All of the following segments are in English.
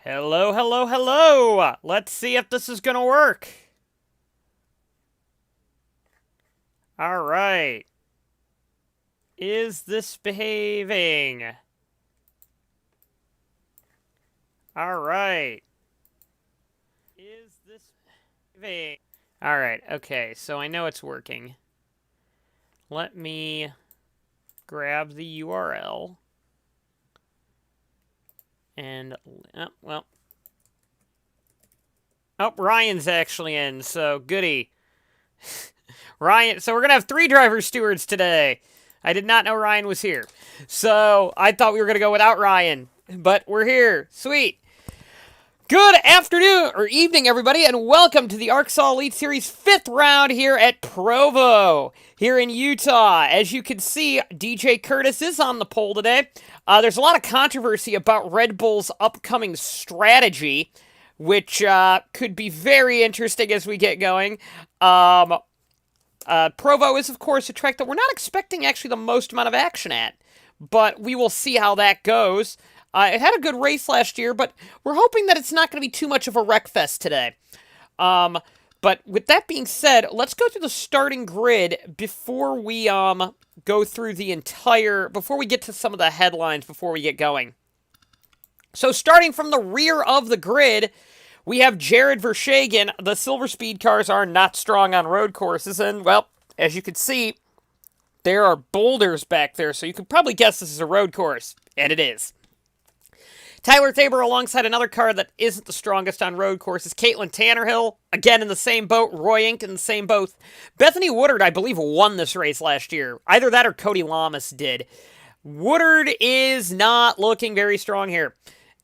Hello, hello, hello! Let's see if this is gonna work. Alright. Is this behaving? Alright. Is this behaving? Alright, okay, so I know it's working. Let me grab the URL. And, well. Oh, Ryan's actually in, so goody. Ryan, so we're going to have 3 driver stewards today. I did not know Ryan was here. So I thought we were going to go without Ryan, but we're here. Sweet. Good afternoon, or evening, everybody, and welcome to the ARCSOA Elite Series 5th round here at Provo, here in Utah. As you can see, DJ Curtis is on the pole today. There's a lot of controversy about Red Bull's upcoming strategy, which could be very interesting as we get going. Provo is, of course, a track that we're not expecting actually the most amount of action at, but we will see how that goes. It had a good race last year, but we're hoping that it's not going to be too much of a wreck fest today. But with that being said, let's go through the starting grid before we go through the before we get to some of the headlines before we get going. So starting from the rear of the grid, we have Jared Vershegen. The Silver Speed cars are not strong on road courses, and, well, as you can see, there are boulders back there, so you can probably guess this is a road course, and it is. Tyler Tabor alongside another car that isn't the strongest on road courses. Caitlin Tannerhill, again in the same boat. Roy Inc. in the same boat. Bethany Woodard, I believe, won this race last year. Either that or Cody Lamas did. Woodard is not looking very strong here.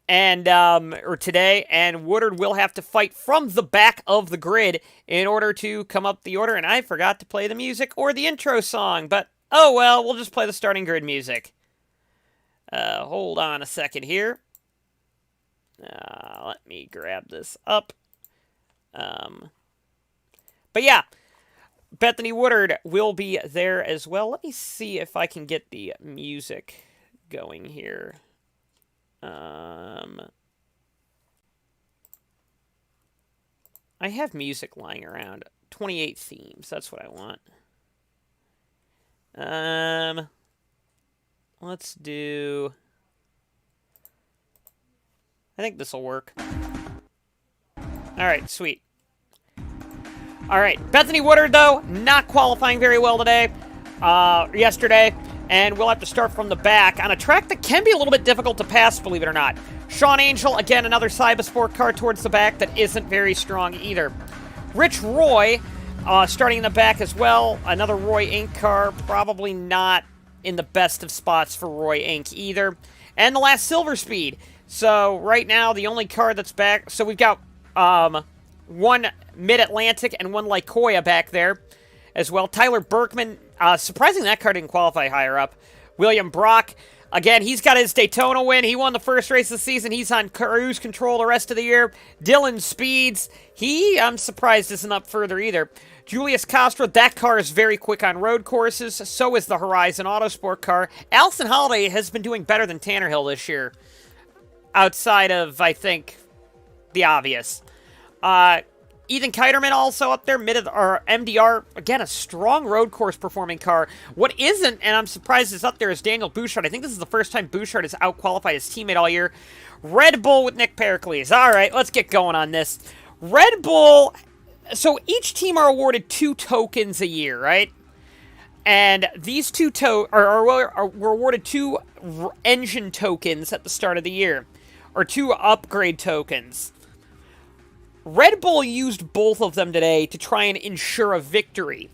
And, or today, and Woodard will have to fight from the back of the grid in order to come up the order. And I forgot to play the music or the intro song, but oh well, we'll just play the starting grid music. Hold on a second here. Let me grab this up. But yeah, Bethany Woodard will be there as well. Let me see if I can get the music going here. I have music lying around. 28 themes, that's what I want. Let's do... I think this will work. Alright, sweet. Alright, Bethany Woodard, though, not qualifying very well today, yesterday, and we'll have to start from the back on a track that can be a little bit difficult to pass, believe it or not. Sean Angel, again, another Cybersport car towards the back that isn't very strong either. Rich Roy, starting in the back as well, another Roy Inc. car, probably not in the best of spots for Roy Inc. either. And the last Silver Speed. So, right now, the only car that's back... So, we've got one Mid-Atlantic and one Lycoya back there as well. Tyler Berkman, surprisingly, that car didn't qualify higher up. William Brock, again, he's got his Daytona win. He won the first race of the season. He's on cruise control the rest of the year. Dylan Speeds, I'm surprised, isn't up further either. Julius Castro, that car is very quick on road courses. So is the Horizon Autosport car. Allison Holiday has been doing better than Tannerhill this year. Outside of, I think, the obvious. Ethan Kiterman also up there, MDR. Again, a strong road course performing car. What isn't, and I'm surprised is up there, is Daniel Bouchard. I think this is the first time Bouchard has out-qualified his teammate all year. Red Bull with Nick Pericles. All right, let's get going on this. Red Bull, so each team are awarded 2 tokens a year, right? And these 2 were awarded 2 engine tokens at the start of the year. Or 2 upgrade tokens. Red Bull used both of them today to try and ensure a victory.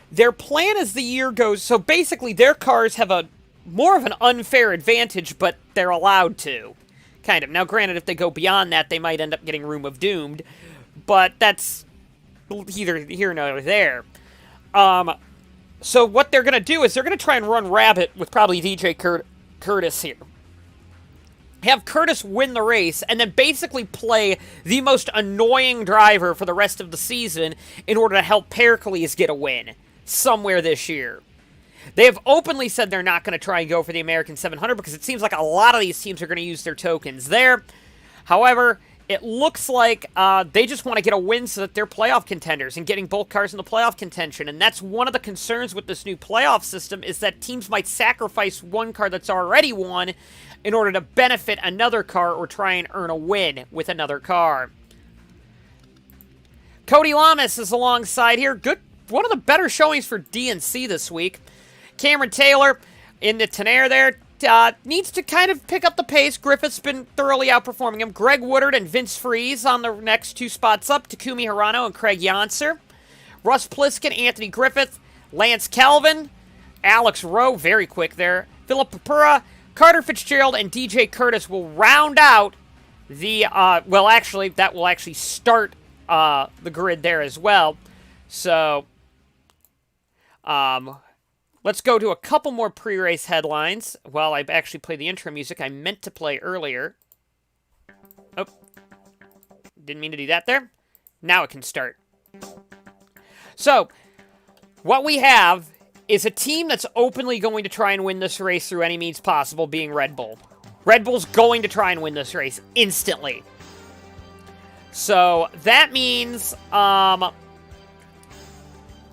Their plan as the year goes, so basically their cars have more of an unfair advantage, but they're allowed to. Kind of. Now granted, if they go beyond that, they might end up getting Room of Doomed. But that's either here nor there. So what they're going to do is they're going to try and run rabbit with probably DJ Curtis here. Have Curtis win the race, and then basically play the most annoying driver for the rest of the season in order to help Pericles get a win somewhere this year. They have openly said they're not going to try and go for the American 700 because it seems like a lot of these teams are going to use their tokens there. However, it looks like they just want to get a win so that they're playoff contenders and getting both cars in the playoff contention. And that's one of the concerns with this new playoff system is that teams might sacrifice one car that's already won in order to benefit another car or try and earn a win with another car. Cody Lamas is alongside here. Good, one of the better showings for DNC this week. Cameron Taylor in the Tenaire there. Needs to kind of pick up the pace. Griffith's been thoroughly outperforming him. Greg Woodard and Vince Freeze on the next 2 spots up. Takumi Hirano and Craig Yonser. Russ Pliskin, Anthony Griffith, Lance Calvin, Alex Rowe, very quick there. Philip Papura, Carter Fitzgerald, and DJ Curtis will round out the, well, actually, that will actually start the grid there as well. So, let's go to a couple more pre-race headlines while I actually play the intro music I meant to play earlier. Oh, didn't mean to do that there. Now it can start. So, what we have is a team that's openly going to try and win this race through any means possible, being Red Bull. Red Bull's going to try and win this race instantly. So, that means, and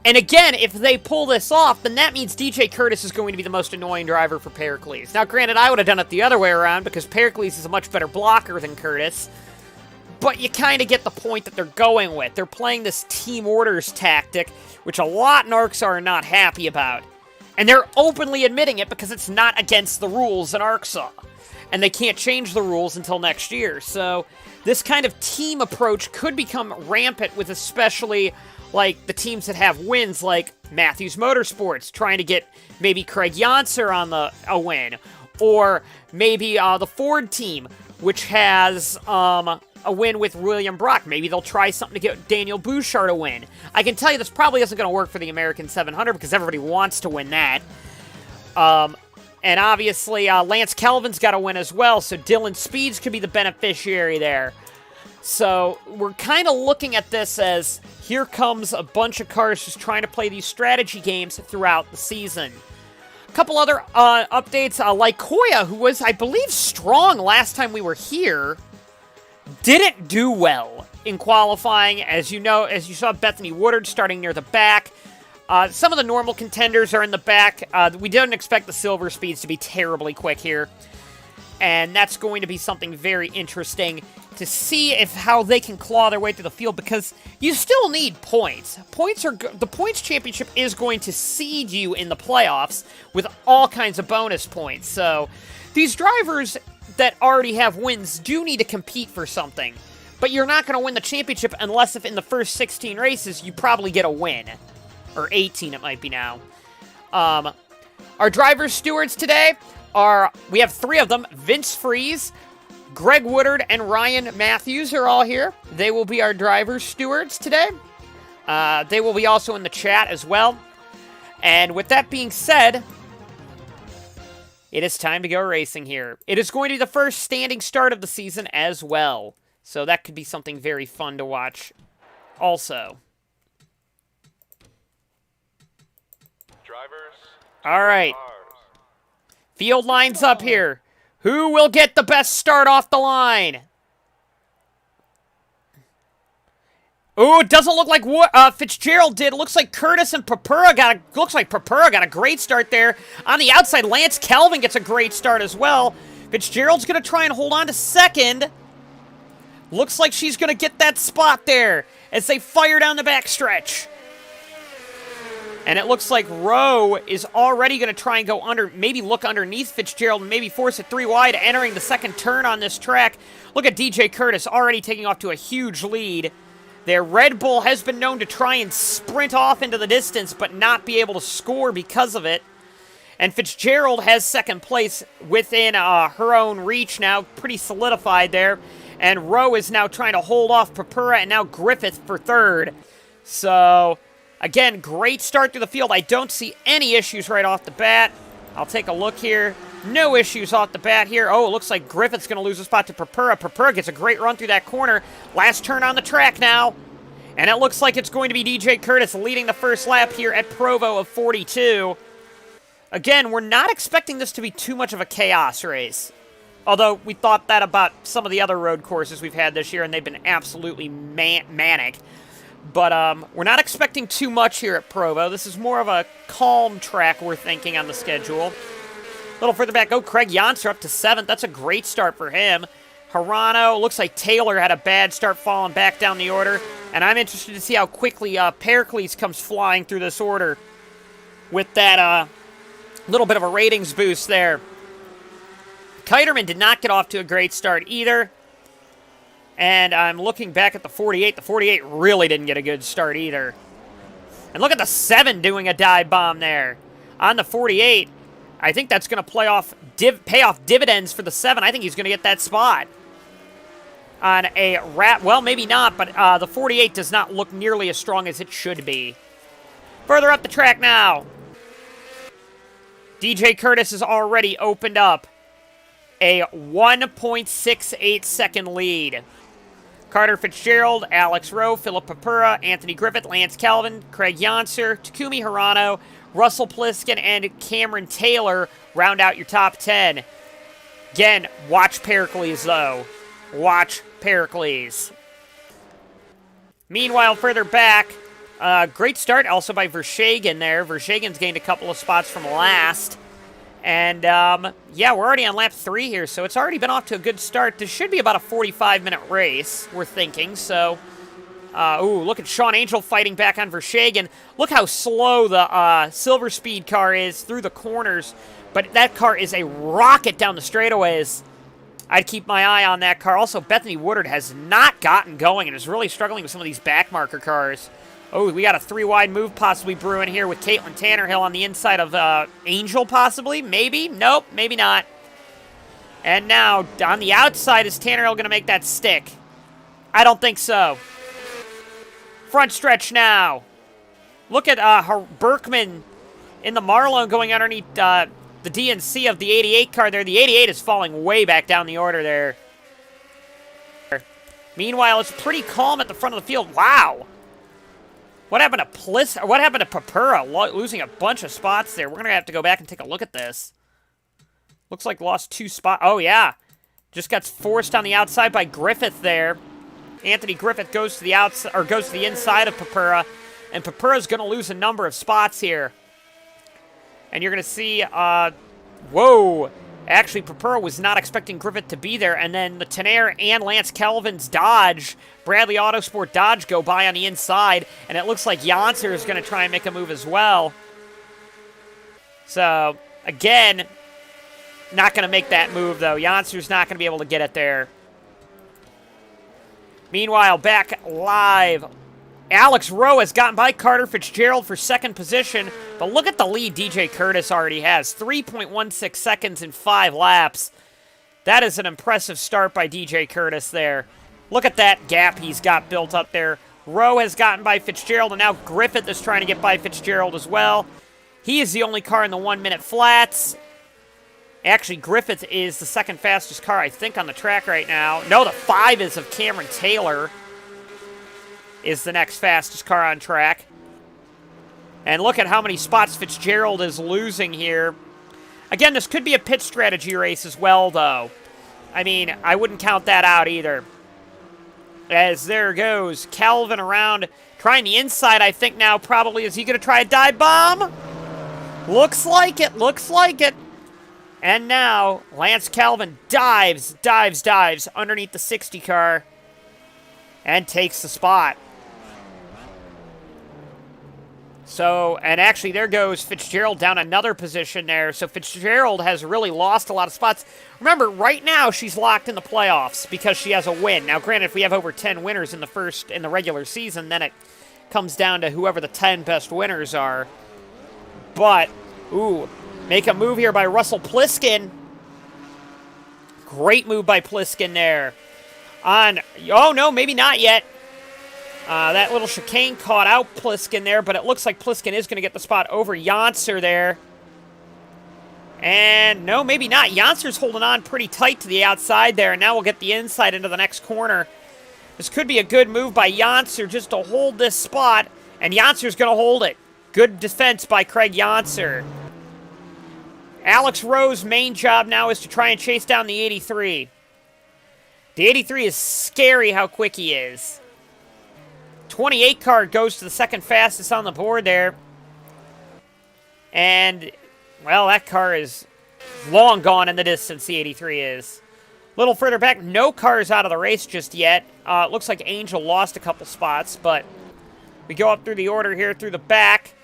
again, if they pull this off, then that means DJ Curtis is going to be the most annoying driver for Pericles. Now, granted, I would have done it the other way around because Pericles is a much better blocker than Curtis. But you kind of get the point that they're going with. They're playing this team orders tactic, which a lot in ARCSOA are not happy about. And they're openly admitting it because it's not against the rules in ARCSOA. And they can't change the rules until next year. So this kind of team approach could become rampant with especially like the teams that have wins, like Matthews Motorsports, trying to get maybe Craig Yonser on a win, or maybe the Ford team, which has a win with William Brock. Maybe they'll try something to get Daniel Bouchard a win. I can tell you this probably isn't going to work for the American 700 because everybody wants to win that. And obviously, Lance Kelvin's got a win as well, so Dylan Speeds could be the beneficiary there. So we're kind of looking at this as here comes a bunch of cars just trying to play these strategy games throughout the season. A couple other updates, like Koya, who was, I believe, strong last time we were here, didn't do well in qualifying. As you know, as you saw Bethany Woodard starting near the back. Some of the normal contenders are in the back. We didn't expect the silver speeds to be terribly quick here. And that's going to be something very interesting to see how they can claw their way through the field, because you still need points. The points championship is going to seed you in the playoffs with all kinds of bonus points. So these drivers that already have wins do need to compete for something. But you're not going to win the championship unless if in the first 16 races you probably get a win. Or 18 it might be now. Our driver stewards today we have 3 of them. Vince Freeze, Greg Woodard, and Ryan Matthews are all here. They will be our driver stewards today. They will be also in the chat as well. And with that being said, it is time to go racing here. It is going to be the first standing start of the season as well. So that could be something very fun to watch also. Drivers. All right. Field lines up here. Who will get the best start off the line? Ooh, it doesn't look like what Fitzgerald did. It looks like Curtis and Papura got a great start there. On the outside, Lance Kelvin gets a great start as well. Fitzgerald's going to try and hold on to second. Looks like she's going to get that spot there as they fire down the backstretch. And it looks like Rowe is already going to try and go maybe look underneath Fitzgerald and maybe force it 3 wide, entering the second turn on this track. Look at DJ Curtis already taking off to a huge lead. Their Red Bull has been known to try and sprint off into the distance, but not be able to score because of it. And Fitzgerald has second place within her own reach now, pretty solidified there. And Rowe is now trying to hold off Papura and now Griffith for third. So again, great start through the field. I don't see any issues right off the bat. I'll take a look here. No issues off the bat here. Oh, it looks like Griffith's going to lose a spot to Papura. Papura gets a great run through that corner. Last turn on the track now. And it looks like it's going to be DJ Curtis leading the first lap here at Provo of 42. Again, we're not expecting this to be too much of a chaos race. Although we thought that about some of the other road courses we've had this year, and they've been absolutely manic. But we're not expecting too much here at Provo. This is more of a calm track, we're thinking, on the schedule. A little further back, Craig Janser up to 7th. That's a great start for him. Hirano, looks like Taylor had a bad start falling back down the order. And I'm interested to see how quickly Pericles comes flying through this order with that little bit of a ratings boost there. Kiterman did not get off to a great start either. And I'm looking back at the 48. The 48 really didn't get a good start either. And look at the 7 doing a dive bomb there. On the 48, I think that's going to pay off dividends for the 7. I think he's going to get that spot. On a well, maybe not, but the 48 does not look nearly as strong as it should be. Further up the track now. DJ Curtis has already opened up a 1.68 second lead. Carter Fitzgerald, Alex Rowe, Philip Papura, Anthony Griffith, Lance Calvin, Craig Janser, Takumi Hirano, Russell Pliskin, and Cameron Taylor round out your top 10. Again, watch Pericles, though. Watch Pericles. Meanwhile, further back, great start also by Vershegen there. Vershegen's gained a couple of spots from last. And, yeah, we're already on lap 3 here, so it's already been off to a good start. This should be about a 45-minute race, we're thinking, so... ooh, look at Sean Angel fighting back on Vershegen. Look how slow the Silver Speed car is through the corners, but that car is a rocket down the straightaways. I'd keep my eye on that car. Also, Bethany Woodard has not gotten going and is really struggling with some of these backmarker cars. Oh, we got a 3-wide move possibly brewing here with Caitlin Tannerhill on the inside of Angel, possibly? Maybe? Nope, maybe not. And now, on the outside, is Tannerhill going to make that stick? I don't think so. Front stretch now. Look at Berkman in the Marlon going underneath the DNC of the 88 car there. The 88 is falling way back down the order there. Meanwhile, it's pretty calm at the front of the field. Wow. What happened to What happened to Papura losing a bunch of spots there? We're going to have to go back and take a look at this. Looks like lost 2 spots. Oh, yeah. Just got forced on the outside by Griffith there. Anthony Griffith goes to the outside, or goes to the inside of Papura, and Papura's going to lose a number of spots here. And you're going to see, whoa. Actually, Papura was not expecting Griffith to be there, and then the Tenaire and Lance Calvin's Dodge, Bradley Autosport Dodge, go by on the inside, and it looks like Janser is going to try and make a move as well. So, again, not going to make that move, though. Janser's not going to be able to get it there. Meanwhile, back live, Alex Rowe has gotten by Carter Fitzgerald for 2nd position, but look at the lead DJ Curtis already has. 3.16 seconds in 5 laps. That is an impressive start by DJ Curtis there. Look at that gap he's got built up there. Rowe has gotten by Fitzgerald, and now Griffith is trying to get by Fitzgerald as well. He is the only car in the 1-minute flats. Actually, Griffith is the 2nd fastest car, I think, on the track right now. No, the 5 is of Cameron Taylor. Is the next fastest car on track. And look at how many spots Fitzgerald is losing here. Again, this could be a pit strategy race as well, though. I mean, I wouldn't count that out either. As there goes Calvin around, trying the inside, I think now probably. Is he going to try a dive bomb? Looks like it, looks like it. And now, Lance Calvin dives underneath the 60 car and takes the spot. So, and actually there goes Fitzgerald down another position there. So Fitzgerald has really lost a lot of spots. Remember, right now she's locked in the playoffs because she has a win. Now, granted, if we have over 10 winners in the regular season, then it comes down to whoever the 10 best winners are. But, ooh, make a move here by Russell Pliskin. Great move by Pliskin there. Oh no, maybe not yet. That little chicane caught out Pliskin there, but it looks like Pliskin is going to get the spot over Janser there. And no, maybe not. Janser's holding on pretty tight to the outside there, and now we'll get the inside into the next corner. This could be a good move by Janser just to hold this spot, and Janser's going to hold it. Good defense by Craig Janser. Alex Rowe's main job now is to try and chase down the 83. The 83 is scary how quick he is. 28 car goes to the second fastest on the board there. And, well, that car is long gone in the distance, the 83 is. A little further back, no cars out of the race just yet. It looks like Angel lost a couple spots, but we go up through the order here, through the back.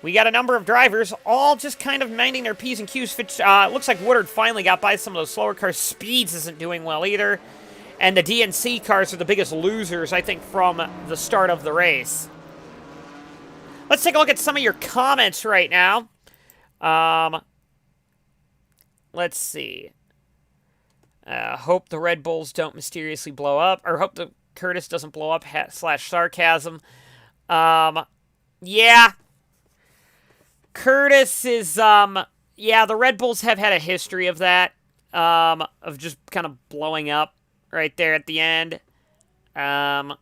We got a number of drivers, all just kind of minding their P's and Q's. It looks like Woodard finally got by some of those slower cars. Speeds isn't doing well either. And the DNC cars are the biggest losers, I think, from the start of the race. Let's take a look at some of your comments right now. Let's see. Hope the Red Bulls don't mysteriously blow up. Or hope the Curtis doesn't blow up, /sarcasm. Yeah. Curtis is, yeah, the Red Bulls have had a history of that. Of just kind of blowing up right there at the end. Last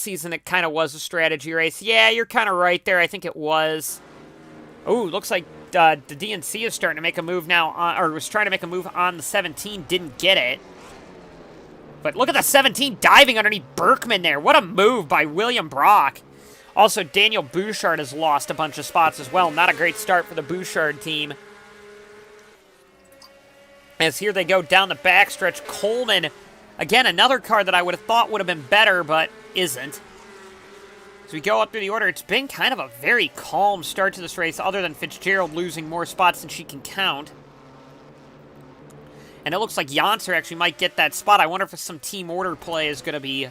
season, it kind of was a strategy race. Yeah, you're kind of right there. I think it was. Ooh, looks like the DNC is starting to make a move now, or was trying to make a move on the 17. Didn't get it. But look at the 17 diving underneath Berkman there. What a move by William Brock. Also, Daniel Bouchard has lost a bunch of spots as well. Not a great start for the Bouchard team. As here they go down the backstretch. Coleman, again, another car that I would have thought would have been better, but isn't. As we go up through the order, it's been kind of a very calm start to this race, other than Fitzgerald losing more spots than she can count. And it looks like Janser actually might get that spot. I wonder if some team order play is going to be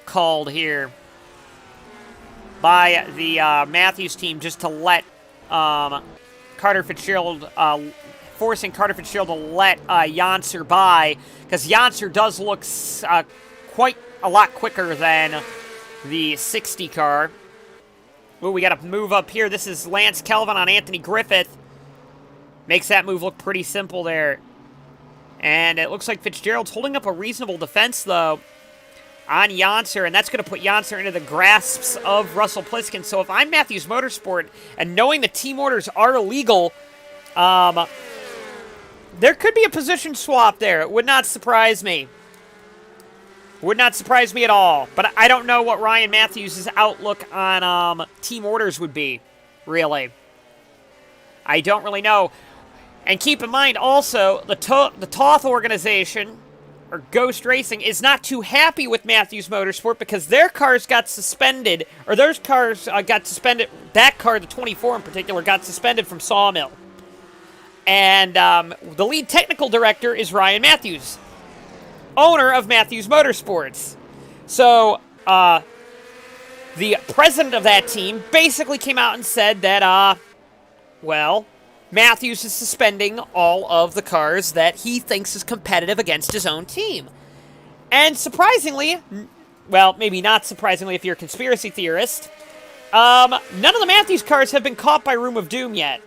called here by the Matthews team, just to let Carter Fitzgerald, forcing Carter Fitzgerald to let Janser by, because Janser does look quite a lot quicker than the 60 car. Ooh, we got to move up here. This is Lance Kelvin on Anthony Griffith. Makes that move look pretty simple there. And it looks like Fitzgerald's holding up a reasonable defense, though, on Janser, and that's going to put Janser into the grasps of Russell Pliskin. So if I'm Matthews Motorsport, and knowing the team orders are illegal, there could be a position swap there. It would not surprise me. Would not surprise me at all. But I don't know what Ryan Matthews' outlook on team orders would be, really. I don't really know. And keep in mind, also, the Toth organization, or Ghost Racing, is not too happy with Matthews Motorsport because their cars got suspended, or those cars got suspended. That car, the 24 in particular, got suspended from Sawmill. And the lead technical director is Ryan Matthews, owner of Matthews Motorsports. So, the president of that team basically came out and said that, well, Matthews is suspending all of the cars that he thinks is competitive against his own team. And surprisingly, well, maybe not surprisingly if you're a conspiracy theorist, none of the Matthews cars have been caught by Room of Doom yet.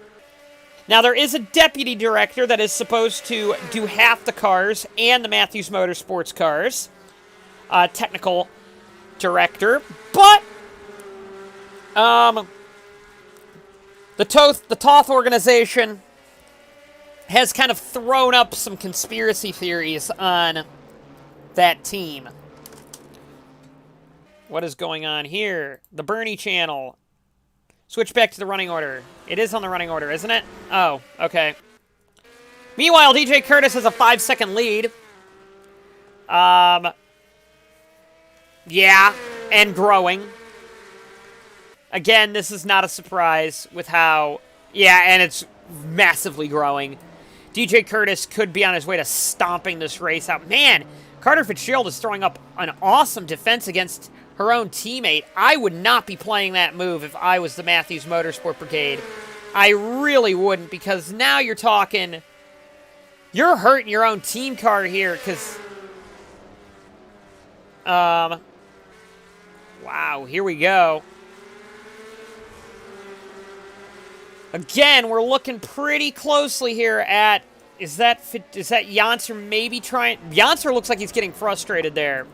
Now, there is a deputy director that is supposed to do half the cars and the Matthews Motorsports cars. Technical director. But, the Toth organization has kind of thrown up some conspiracy theories on that team. What is going on here? The Bernie channel. Switch back to the running order. It is on the running order, isn't it? Oh, okay. Meanwhile, DJ Curtis has a 5-second lead. Yeah, and growing. Again, this is not a surprise with how... Yeah, and it's massively growing. DJ Curtis could be on his way to stomping this race out. Man, Carter Fitzgerald is throwing up an awesome defense against her own teammate. I would not be playing that move if I was the Matthews Motorsport Brigade. I really wouldn't, because now you're talking... You're hurting your own team car here, because... Wow, here we go. Again, we're looking pretty closely here at... Is that Janser maybe trying... Janser looks like he's getting frustrated there.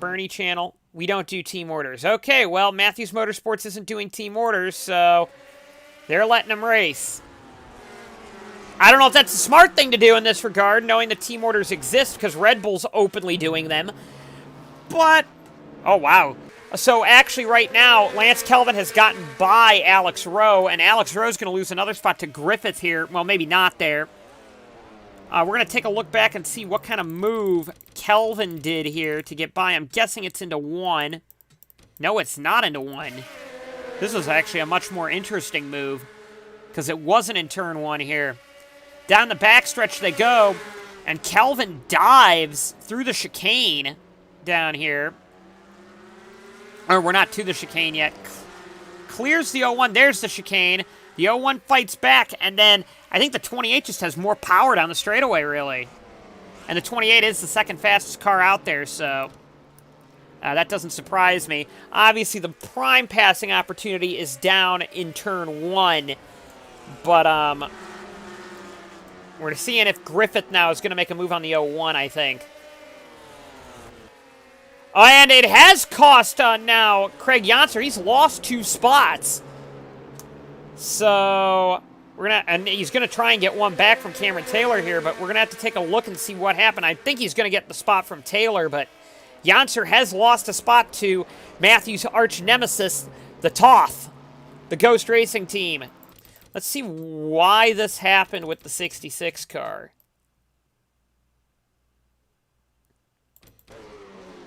Bernie channel. We don't do team orders. Okay, well, Matthews Motorsports isn't doing team orders, so they're letting him race. I don't know if that's a smart thing to do in this regard, knowing that team orders exist, because Red Bull's openly doing them. But, oh, wow. So, actually, right now, Lance Kelvin has gotten by Alex Rowe, and Alex Rowe's going to lose another spot to Griffith here. Well, maybe not there. We're going to take a look back and see what kind of move Kelvin did here to get by. I'm guessing it's into 1. No, it's not into 1. This is actually a much more interesting move, because it wasn't in turn 1 here. Down the backstretch they go, and Kelvin dives through the chicane down here. Or we're not to the chicane yet. Clears the 01. There's the chicane. The 01 fights back, and then I think the 28 just has more power down the straightaway, really. And the 28 is the second fastest car out there, so that doesn't surprise me. Obviously, the prime passing opportunity is down in turn 1, but we're seeing if Griffith now is going to make a move on the 01, I think. And it has cost now Craig Yonser. He's lost 2 spots. So, and he's going to try and get one back from Cameron Taylor here, but we're going to have to take a look and see what happened. I think he's going to get the spot from Taylor, but Yonser has lost a spot to Matthew's arch nemesis, the Toth, the Ghost Racing team. Let's see why this happened with the 66 car.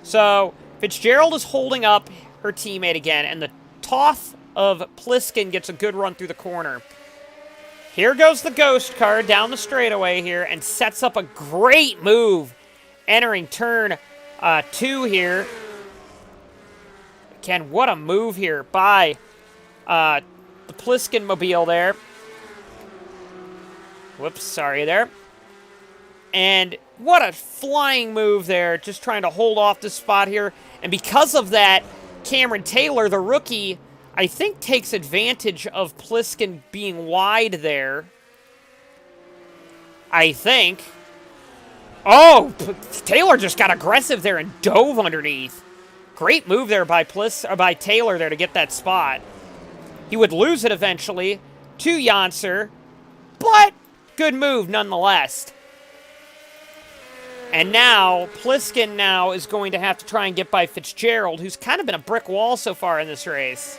So, Fitzgerald is holding up her teammate again, and the Toth of Pliskin gets a good run through the corner. Here goes the Ghost car down the straightaway here and sets up a great move entering turn 2 here. Again, what a move here by the Pliskin mobile there. Whoops, sorry there. And what a flying move there, just trying to hold off this spot here. And because of that, Cameron Taylor, the rookie, I think takes advantage of Pliskin being wide there. I think. Oh, Taylor just got aggressive there and dove underneath. Great move there by Taylor there to get that spot. He would lose it eventually to Yonser, but good move nonetheless. And now, Pliskin now is going to have to try and get by Fitzgerald, who's kind of been a brick wall so far in this race.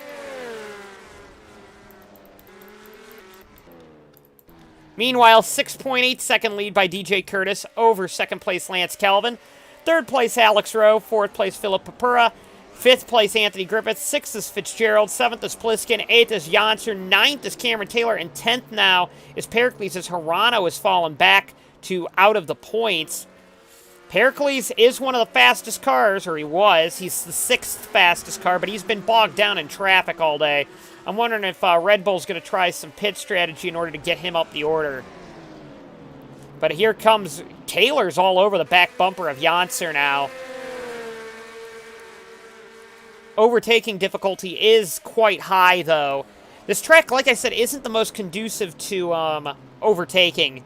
Meanwhile, 6.8 second lead by DJ Curtis over second place Lance Kelvin. Third place Alex Rowe. Fourth place Philip Papura. Fifth place Anthony Griffith. Sixth is Fitzgerald. Seventh is Pliskin. Eighth is Yonser. Ninth is Cameron Taylor. And 10th now is Pericles, as Hirano has fallen back to out of the points. Pericles is one of the fastest cars, or he was. He's the 6th fastest car, but he's been bogged down in traffic all day. I'm wondering if Red Bull's going to try some pit strategy in order to get him up the order. But here comes Taylor's all over the back bumper of Yonser now. Overtaking difficulty is quite high, though. This track, like I said, isn't the most conducive to overtaking.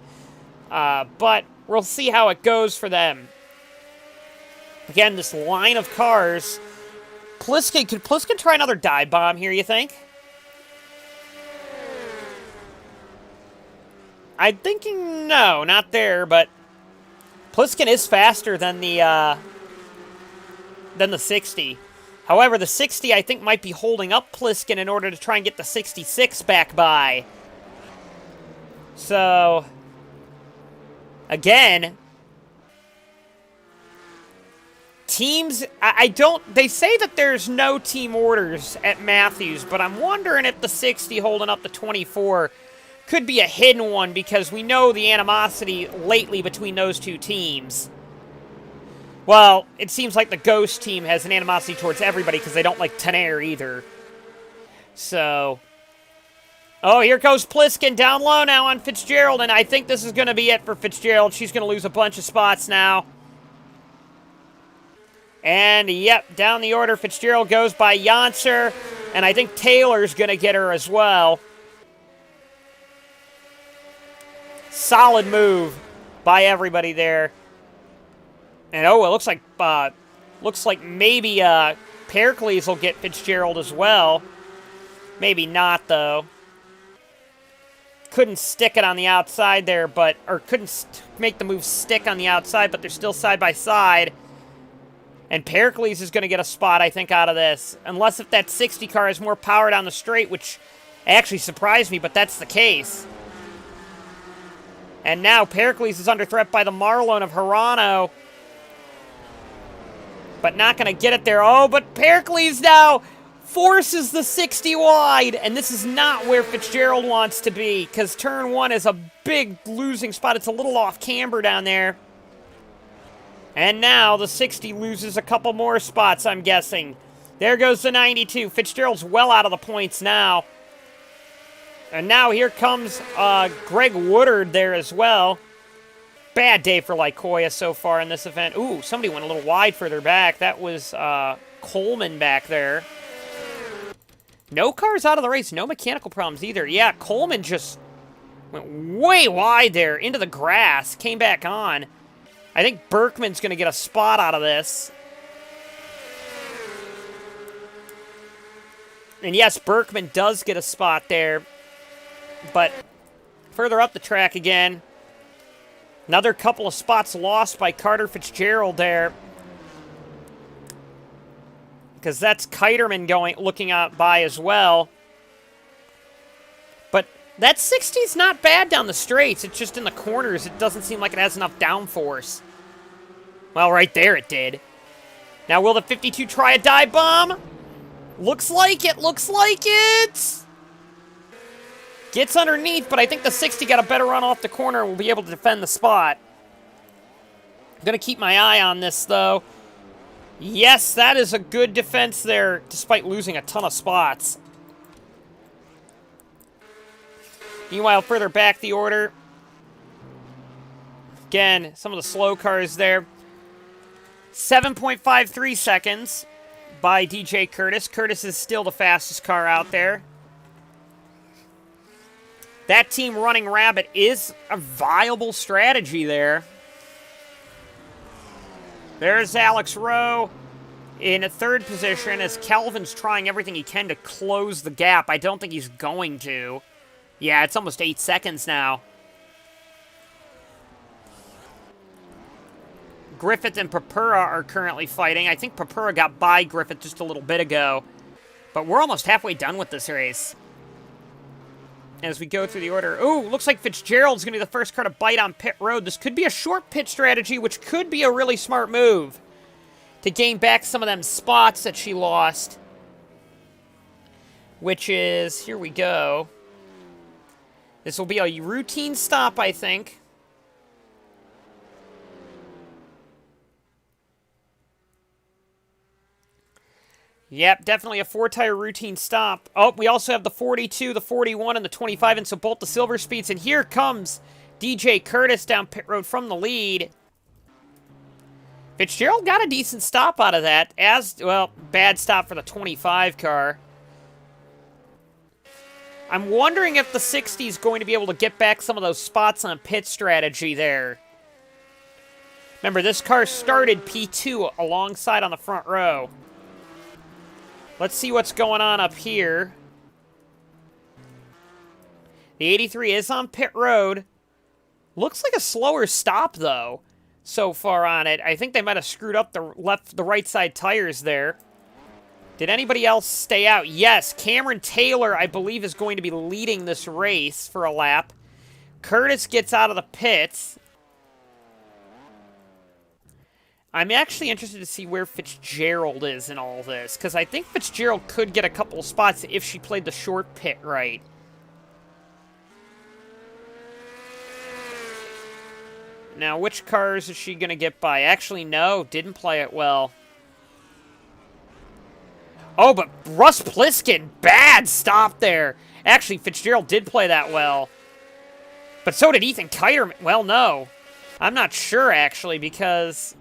But we'll see how it goes for them. Again, this line of cars. Could Pliskin try another dive bomb here, you think? I'm thinking no, not there, but Pliskin is faster than the 60. However, the 60, I think, might be holding up Pliskin in order to try and get the 66 back by. So, again, teams, they say that there's no team orders at Matthews, but I'm wondering if the 60 holding up the 24 could be a hidden one, because we know the animosity lately between those two teams. Well, it seems like the Ghost team has an animosity towards everybody because they don't like Tenair either. So, oh, here goes Pliskin down low now on Fitzgerald, and I think this is going to be it for Fitzgerald. She's going to lose a bunch of spots now. And, yep, down the order, Fitzgerald goes by Yonser, and I think Taylor's going to get her as well. Solid move by everybody there. And, oh, it looks like maybe Pericles will get Fitzgerald as well. Maybe not, though. couldn't stick it on the outside there, but, or couldn't make the move stick on the outside, but they're still side by side. And Pericles is going to get a spot, I think, out of this. Unless if that 60 car has more power down the straight, which actually surprised me, but that's the case. And now Pericles is under threat by the Marlon of Hirano. But not going to get it there. Oh, but Pericles now forces the 60 wide. And this is not where Fitzgerald wants to be, because turn 1 is a big losing spot. It's a little off camber down there. And now the 60 loses a couple more spots, I'm guessing. There goes the 92. Fitzgerald's well out of the points now. And now here comes Greg Woodard there as well. Bad day for Lycoya so far in this event. Ooh, somebody went a little wide further back. That was Coleman back there. No cars out of the race. No mechanical problems either. Yeah, Coleman just went way wide there into the grass. Came back on. I think Berkman's going to get a spot out of this. And yes, Berkman does get a spot there. But further up the track again. Another couple of spots lost by Carter Fitzgerald there. Because that's Kiterman looking out by as well. But that 60's not bad down the straights. It's just in the corners. It doesn't seem like it has enough downforce. Well, right there it did. Now, will the 52 try a dive bomb? Looks like it. Looks like it. Gets underneath, but I think the 60 got a better run off the corner and will be able to defend the spot. I'm going to keep my eye on this, though. Yes, that is a good defense there, despite losing a ton of spots. Meanwhile, further back the order. Again, some of the slow cars there. 7.53 seconds by DJ Curtis. Curtis is still the fastest car out there. That team running Rabbit is a viable strategy there. There's Alex Rowe in a third position as Calvin's trying everything he can to close the gap. I don't think he's going to. Yeah, it's almost 8 seconds now. Griffith and Papura are currently fighting. I think Papura got by Griffith just a little bit ago. But we're almost halfway done with this race. As we go through the order. Ooh, looks like Fitzgerald's going to be the first car to bite on pit road. This could be a short pit strategy, which could be a really smart move to gain back some of them spots that she lost. Which is, here we go. This will be a routine stop, I think. Yep, definitely a 4-tire routine stop. Oh, we also have the 42, the 41, and the 25, and so both the silver speeds. And here comes DJ Curtis down pit road from the lead. Fitzgerald got a decent stop out of that. Well, bad stop for the 25 car. I'm wondering if the 60 is going to be able to get back some of those spots on pit strategy there. Remember, this car started P2 alongside on the front row. Let's see what's going on up here. The 83 is on pit road. Looks like a slower stop, though, so far on it. I think they might have screwed up the right side tires there. Did anybody else stay out? Yes, Cameron Taylor, I believe, is going to be leading this race for a lap. Curtis gets out of the pits. I'm actually interested to see where Fitzgerald is in all this, because I think Fitzgerald could get a couple of spots if she played the short pit right. Now, which cars is she going to get by? Actually, no, didn't play it well. Oh, but Russ Pliskin, bad stop there. Actually, Fitzgerald did play that well. But so did Ethan Kiterman. Well, no. I'm not sure, actually, because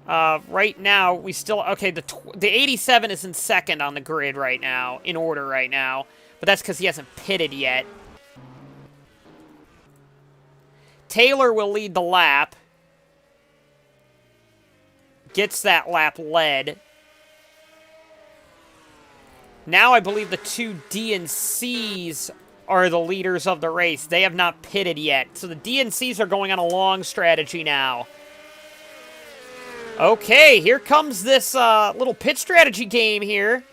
right now, we still... Okay, the 87 is in second on the grid right now, in order right now. But that's because he hasn't pitted yet. Taylor will lead the lap. Gets that lap led. Now I believe the two D and C's are the leaders of the race. They have not pitted yet. So the DNCs are going on a long strategy now. Okay, here comes this little pit strategy game here.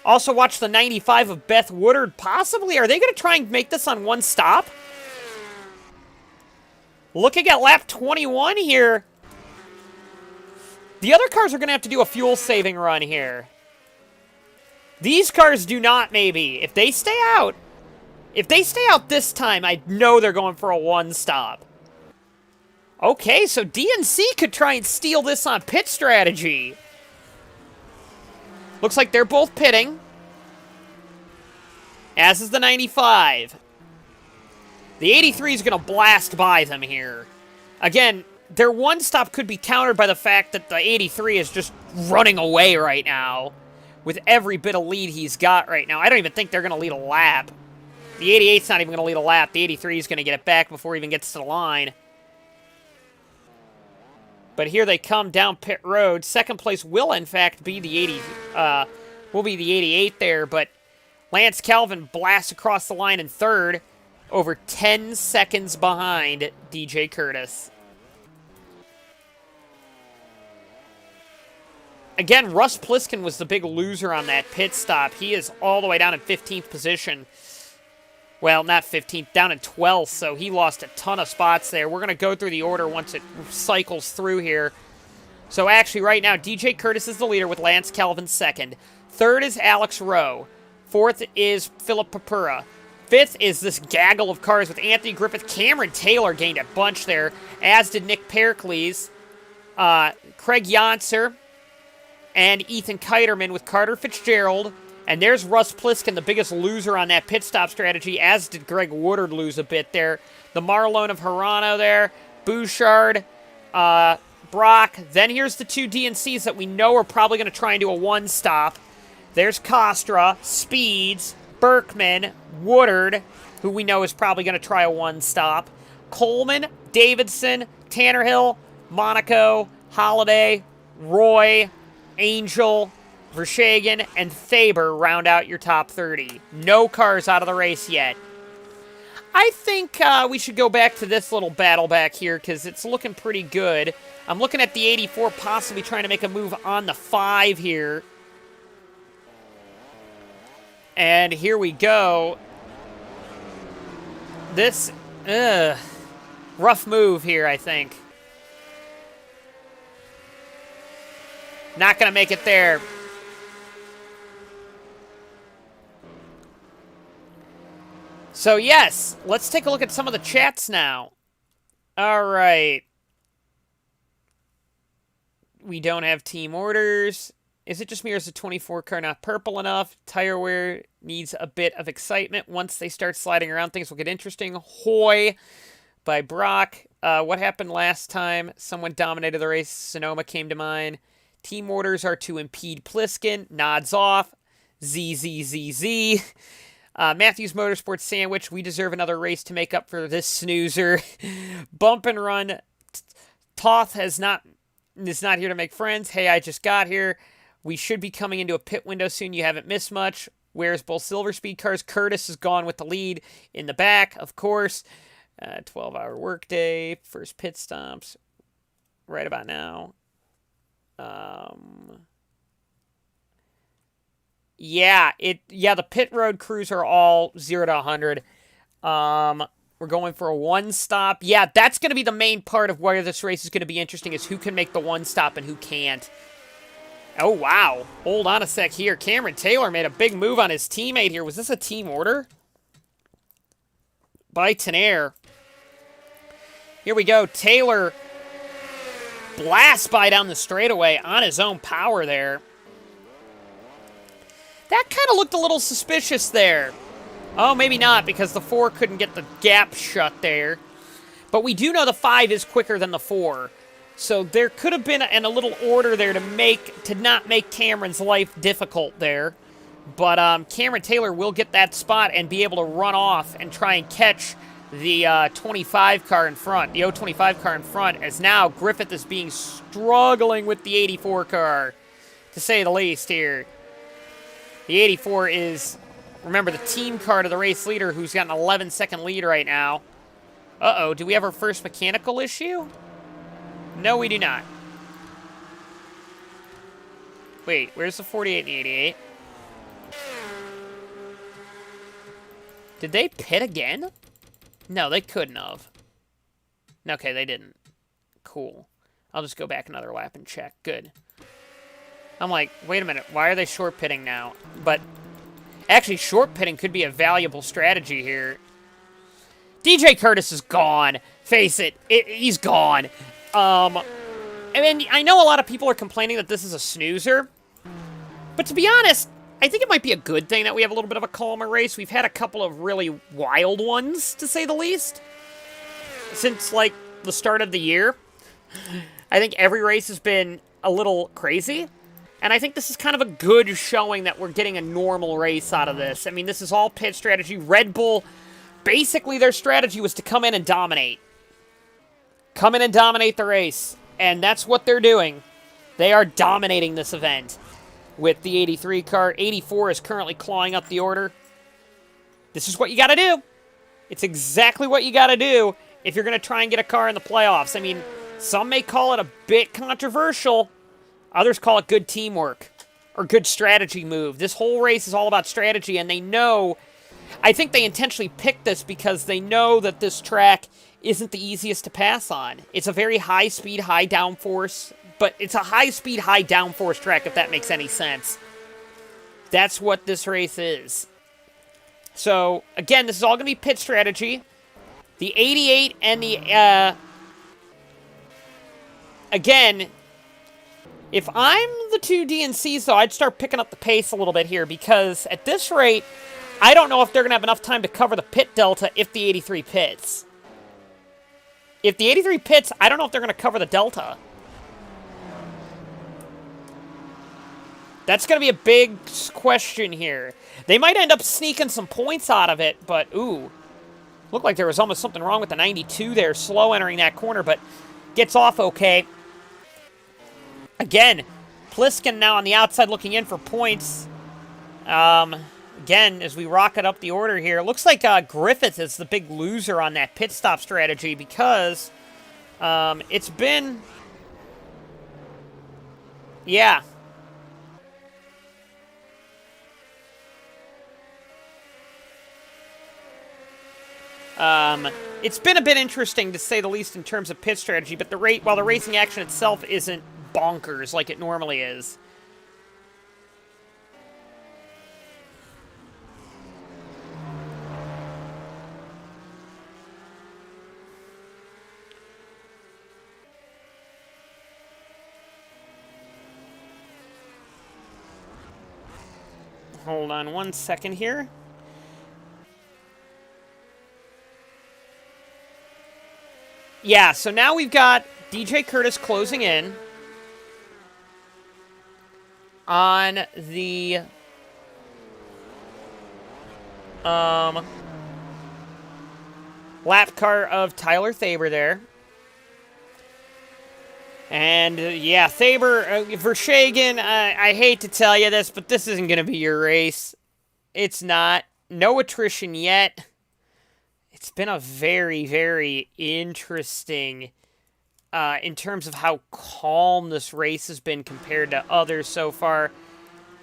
Also watch the 95 of Beth Woodard, possibly. Are they going to try and make this on one stop? Looking at lap 21 here. The other cars are going to have to do a fuel-saving run here. These cars do not, maybe. If they stay out this time, I know they're going for a one-stop. Okay, so DNC could try and steal this on pit strategy. Looks like they're both pitting. As is the 95. The 83 is going to blast by them here. Again, their one stop could be countered by the fact that the 83 is just running away right now with every bit of lead he's got right now. I don't even think they're going to lead a lap. The 88's not even going to lead a lap. The 83 is going to get it back before he even gets to the line. But here they come down pit road. Second place will, in fact, be the 88 there, but Lance Calvin blasts across the line in third, over 10 seconds behind DJ Curtis. Again, Russ Pliskin was the big loser on that pit stop. He is all the way down in 15th position. Well, not 15th, down in 12th, so he lost a ton of spots there. We're going to go through the order once it cycles through here. So actually, right now, DJ Curtis is the leader with Lance Calvin second. Third is Alex Rowe. Fourth is Philip Papura. Fifth is this gaggle of cars with Anthony Griffith. Cameron Taylor gained a bunch there, as did Nick Pericles. Craig Yonser and Ethan Kiterman with Carter Fitzgerald. And there's Russ Pliskin, the biggest loser on that pit stop strategy, as did Greg Woodard lose a bit there. The Marlon of Hirano there, Bouchard, Brock. Then here's the two DNCs that we know are probably going to try and do a one-stop. There's Costra, Speeds, Berkman, Woodard, who we know is probably going to try a one-stop. Coleman, Davidson, Tannerhill, Monaco, Holiday, Roy, Angel, Vershagen, and Faber round out your top 30. No cars out of the race yet. I think we should go back to this little battle back here because it's looking pretty good. I'm looking at the 84 possibly trying to make a move on the 5 here. And here we go. This, rough move here, I think. Not going to make it there. So, yes, let's take a look at some of the chats now. All right. We don't have team orders. Is it just me or is the 24 car not purple enough? Tire wear needs a bit of excitement. Once they start sliding around, things will get interesting. Hoy by Brock. What happened last time? Someone dominated the race. Sonoma came to mind. Team orders are to impede Pliskin. Nods off. ZZZZ. Matthews Motorsports Sandwich. We deserve another race to make up for this snoozer. Bump and Run. Toth is not here to make friends. Hey, I just got here. We should be coming into a pit window soon. You haven't missed much. Where's both Silver Speed cars? Curtis is gone with the lead in the back, of course. 12-hour workday. First pit stops right about now. The pit road crews are all 0 to 100. We're going for a one stop. Yeah, that's going to be the main part of where this race is going to be interesting, is who can make the one stop and who can't. Oh, wow. Hold on a sec here. Cameron Taylor made a big move on his teammate here. Was this a team order? By Tenaire. Here we go. Taylor blasts by down the straightaway on his own power there. That kind of looked a little suspicious there. Oh, maybe not, because the 4 couldn't get the gap shut there. But we do know the 5 is quicker than the 4. So there could have been a little order there to not make Cameron's life difficult there. But Cameron Taylor will get that spot and be able to run off and try and catch the 25 car in front, the 025 car in front, as now Griffith is struggling with the 84 car, to say the least here. The 84 is Remember, the team car to the race leader, who's got an 11-second lead right now. Uh-oh, do we have our first mechanical issue? No, we do not. Wait, where's the 48 and the 88? Did they pit again? No, they couldn't have. Okay, they didn't. Cool. I'll just go back another lap and check. Good. I'm like, wait a minute, why are they short pitting now? But actually, short pitting could be a valuable strategy here. DJ Curtis is gone. Face it, he's gone. I mean, I know a lot of people are complaining that this is a snoozer, but to be honest, I think it might be a good thing that we have a little bit of a calmer race. We've had a couple of really wild ones, to say the least, since, like, the start of the year. I think every race has been a little crazy, and I think this is kind of a good showing that we're getting a normal race out of this. I mean, this is all pit strategy. Red Bull, basically their strategy was to come in and dominate. Come in and dominate the race, and that's what they're doing. They are dominating this event with the 83 car. 84 is currently clawing up the order. This is what you got to do. It's exactly what you got to do if you're going to try and get a car in the playoffs. I mean, some may call it a bit controversial. Others call it good teamwork or good strategy move. This whole race is all about strategy, and they know, I think they intentionally picked this because they know that this track isn't the easiest to pass on. It's a very high-speed, high-downforce, but it's a high-speed, high-downforce track, if that makes any sense. That's what this race is. So, again, this is all going to be pit strategy. The 88 and the, again, if I'm the two DNCs, though, I'd start picking up the pace a little bit here, because at this rate, I don't know if they're going to have enough time to cover the pit delta if the 83 pits. If the 83 pits, I don't know if they're going to cover the delta. That's going to be a big question here. They might end up sneaking some points out of it, but, ooh. Looked like there was almost something wrong with the 92 there. Slow entering that corner, but gets off okay. Again, Pliskin now on the outside looking in for points. Again, as we rocket up the order here, it looks like Griffith is the big loser on that pit stop strategy because it's been... Yeah. It's been a bit interesting, to say the least, in terms of pit strategy, but while the racing action itself isn't bonkers like it normally is. Hold on one second here. Yeah, so now we've got DJ Curtis closing in on the lap car of Tyler Thaber there. And, yeah, Thaber, Vershegen, I hate to tell you this, but this isn't going to be your race. It's not. No attrition yet. It's been a very, very interesting, in terms of how calm this race has been compared to others so far.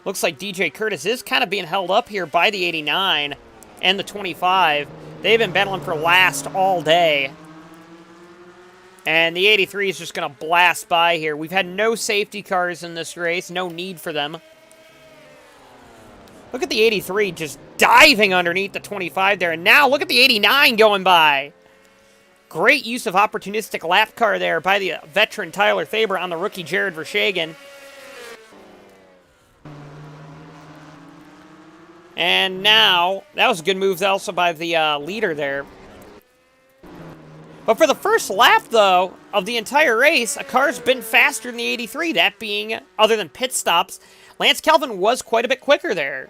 Looks like DJ Curtis is kind of being held up here by the 89 and the 25. They've been battling for last all day. And the 83 is just going to blast by here. We've had no safety cars in this race. No need for them. Look at the 83 just diving underneath the 25 there. And now look at the 89 going by. Great use of opportunistic lap car there by the veteran Tyler Thaber on the rookie Jared Vershegen. And now, that was a good move also by the leader there. But for the first lap, though, of the entire race, a car's been faster than the 83. That being, other than pit stops, Lance Calvin was quite a bit quicker there.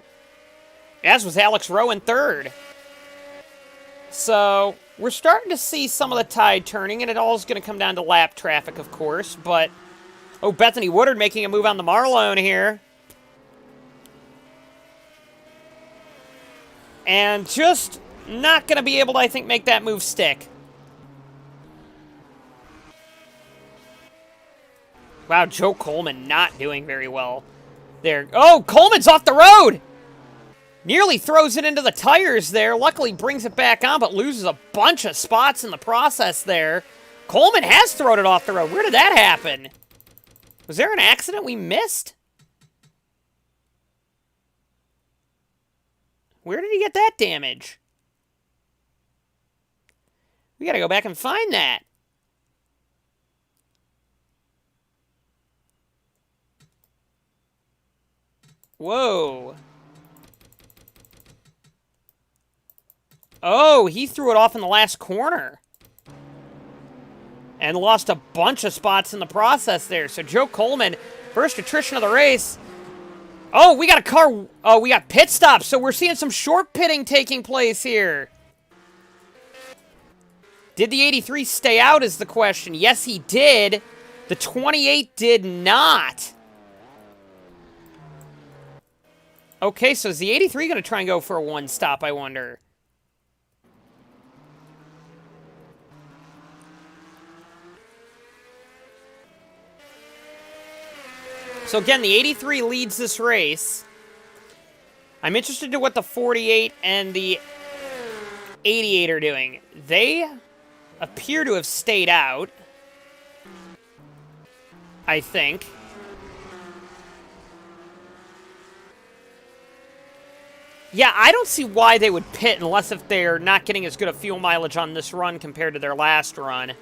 As was Alex Rowe in third. So, we're starting to see some of the tide turning, and it all is going to come down to lap traffic, of course. But, oh, Bethany Woodard making a move on the Marlone here. And just not going to be able to, I think, make that move stick. Wow, Joe Coleman not doing very well there. Oh, Coleman's off the road! Nearly throws it into the tires there. Luckily brings it back on, but loses a bunch of spots in the process there. Coleman has thrown it off the road. Where did that happen? Was there an accident we missed? Where did he get that damage? We gotta go back and find that. Whoa. Oh, he threw it off in the last corner. And lost a bunch of spots in the process there. So Joe Coleman, first attrition of the race. Oh, we got a car. Oh, we got pit stops. So we're seeing some short pitting taking place here. Did the 83 stay out is the question. Yes, he did. The 28 did not. Okay, so is the 83 going to try and go for a one stop, I wonder? So again, the 83 leads this race. I'm interested in what the 48 and the 88 are doing. They appear to have stayed out, I think. Yeah, I don't see why they would pit unless if they're not getting as good a fuel mileage on this run compared to their last run.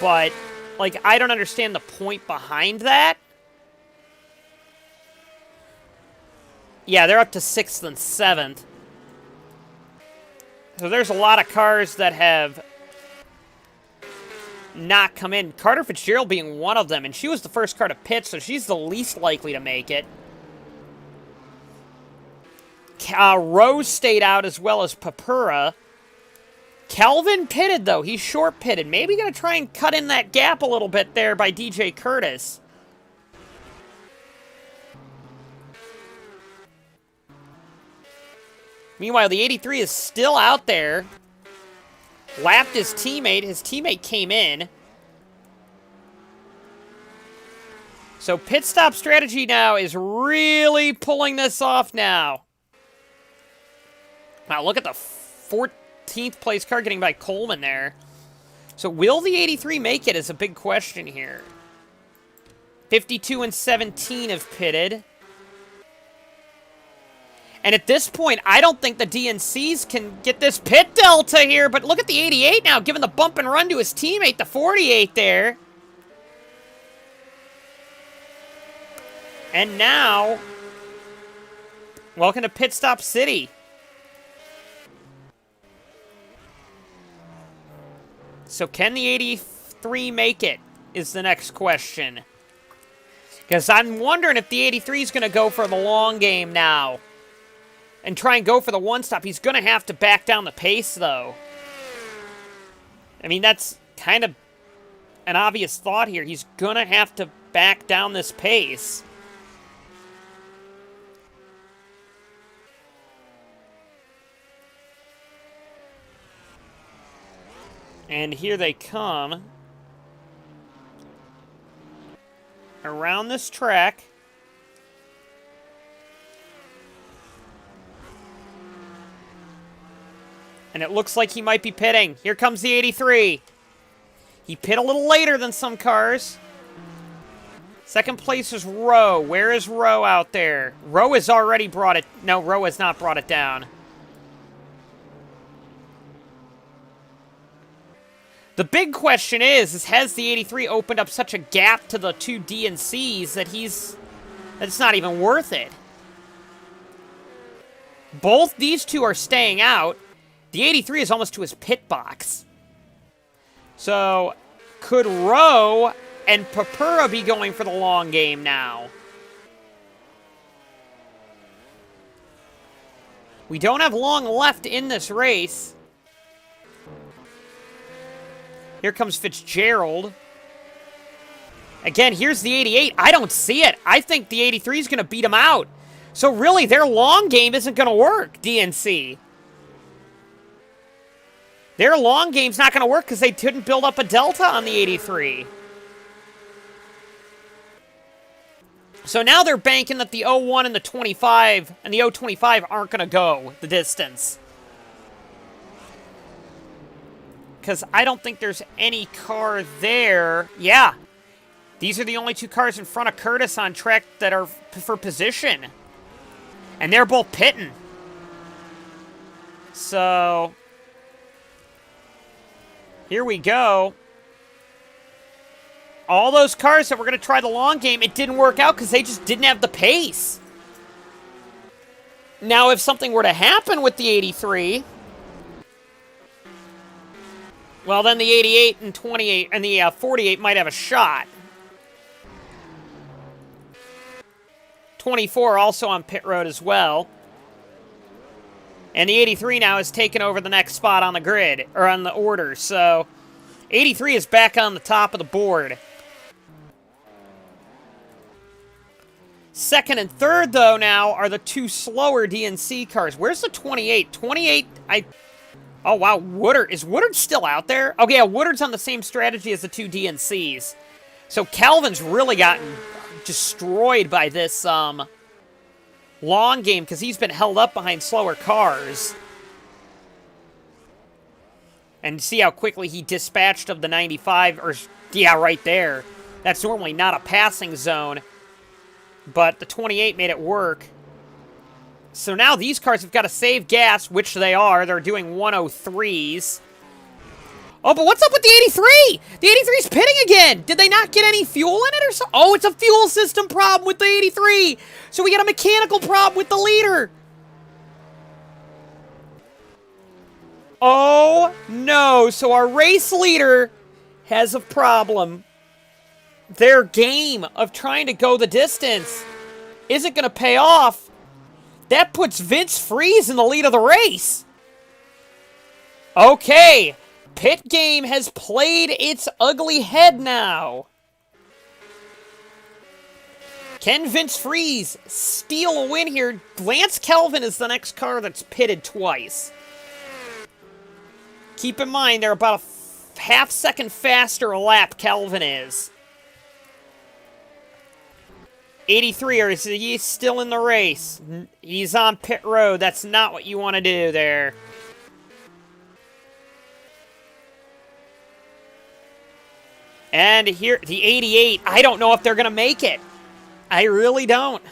But, like, I don't understand the point behind that. Yeah, they're up to 6th and 7th. So there's a lot of cars that have not come in. Carter Fitzgerald being one of them, and she was the first car to pit, so she's the least likely to make it. Rose stayed out as well as Papura. Kelvin pitted, though. He's short pitted. Maybe going to try and cut in that gap a little bit there by DJ Curtis. Meanwhile, the 83 is still out there. Lapped his teammate. His teammate came in. So pit stop strategy now is really pulling this off now. Wow, look at the 14th place car getting by Coleman there. So will the 83 make it is a big question here. 52 and 17 have pitted. And at this point, I don't think the DNCs can get this pit delta here. But look at the 88 now, giving the bump and run to his teammate, the 48 there. And now, welcome to Pit Stop City. So can the 83 make it is the next question. Because I'm wondering if the 83 is going to go for the long game now. And try and go for the one stop. He's going to have to back down the pace, though. I mean, that's kind of an obvious thought here. He's going to have to back down this pace. And here they come. Around this track. And it looks like he might be pitting. Here comes the 83. He pit a little later than some cars. Second place is Rowe. Where is Rowe out there? Rowe has already brought it. No, Rowe has not brought it down. The big question is has the 83 opened up such a gap to the two DNCs that it's not even worth it? Both these two are staying out. The 83 is almost to his pit box. So, could Rowe and Papura be going for the long game now? We don't have long left in this race. Here comes Fitzgerald. Again, here's the 88. I don't see it. I think the 83 is going to beat him out. So really, their long game isn't going to work, DNC. Their long game's not going to work because they didn't build up a delta on the 83. So now they're banking that the 01 and the 25 and the 025 aren't going to go the distance. Because I don't think there's any car there. Yeah. These are the only two cars in front of Curtis on track that are for position. And they're both pitting. So, here we go. All those cars that were going to try the long game, it didn't work out because they just didn't have the pace. Now, if something were to happen with the 83, well, then the 88 and 28 and the 48 might have a shot. 24 also on pit road as well. And the 83 now has taken over the next spot on the grid, or on the order. So, 83 is back on the top of the board. Second and third, though, now are the two slower DNC cars. Where's the 28? 28, oh, wow, Woodard. Is Woodard still out there? Okay, yeah, Woodard's on the same strategy as the two DNCs. So, Calvin's really gotten destroyed by this long game because he's been held up behind slower cars. And see how quickly he dispatched of the 95, or yeah, right there. That's normally not a passing zone, but the 28 made it work. So now these cars have got to save gas, which they are. They're doing 103s. Oh, but what's up with the 83? The 83's pitting again. Did they not get any fuel in it or something? Oh, it's a fuel system problem with the 83. So we got a mechanical problem with the leader. Oh, no. So our race leader has a problem. Their game of trying to go the distance isn't going to pay off. That puts Vince Freeze in the lead of the race. Okay. Pit game has played its ugly head now. Can Vince Freeze steal a win here? Lance Kelvin is the next car that's pitted twice. Keep in mind, they're about a half second faster a lap, Kelvin is. 83, or is he still in the race? He's on pit road. That's not what you want to do there. And here, the 88, I don't know if they're going to make it. I really don't.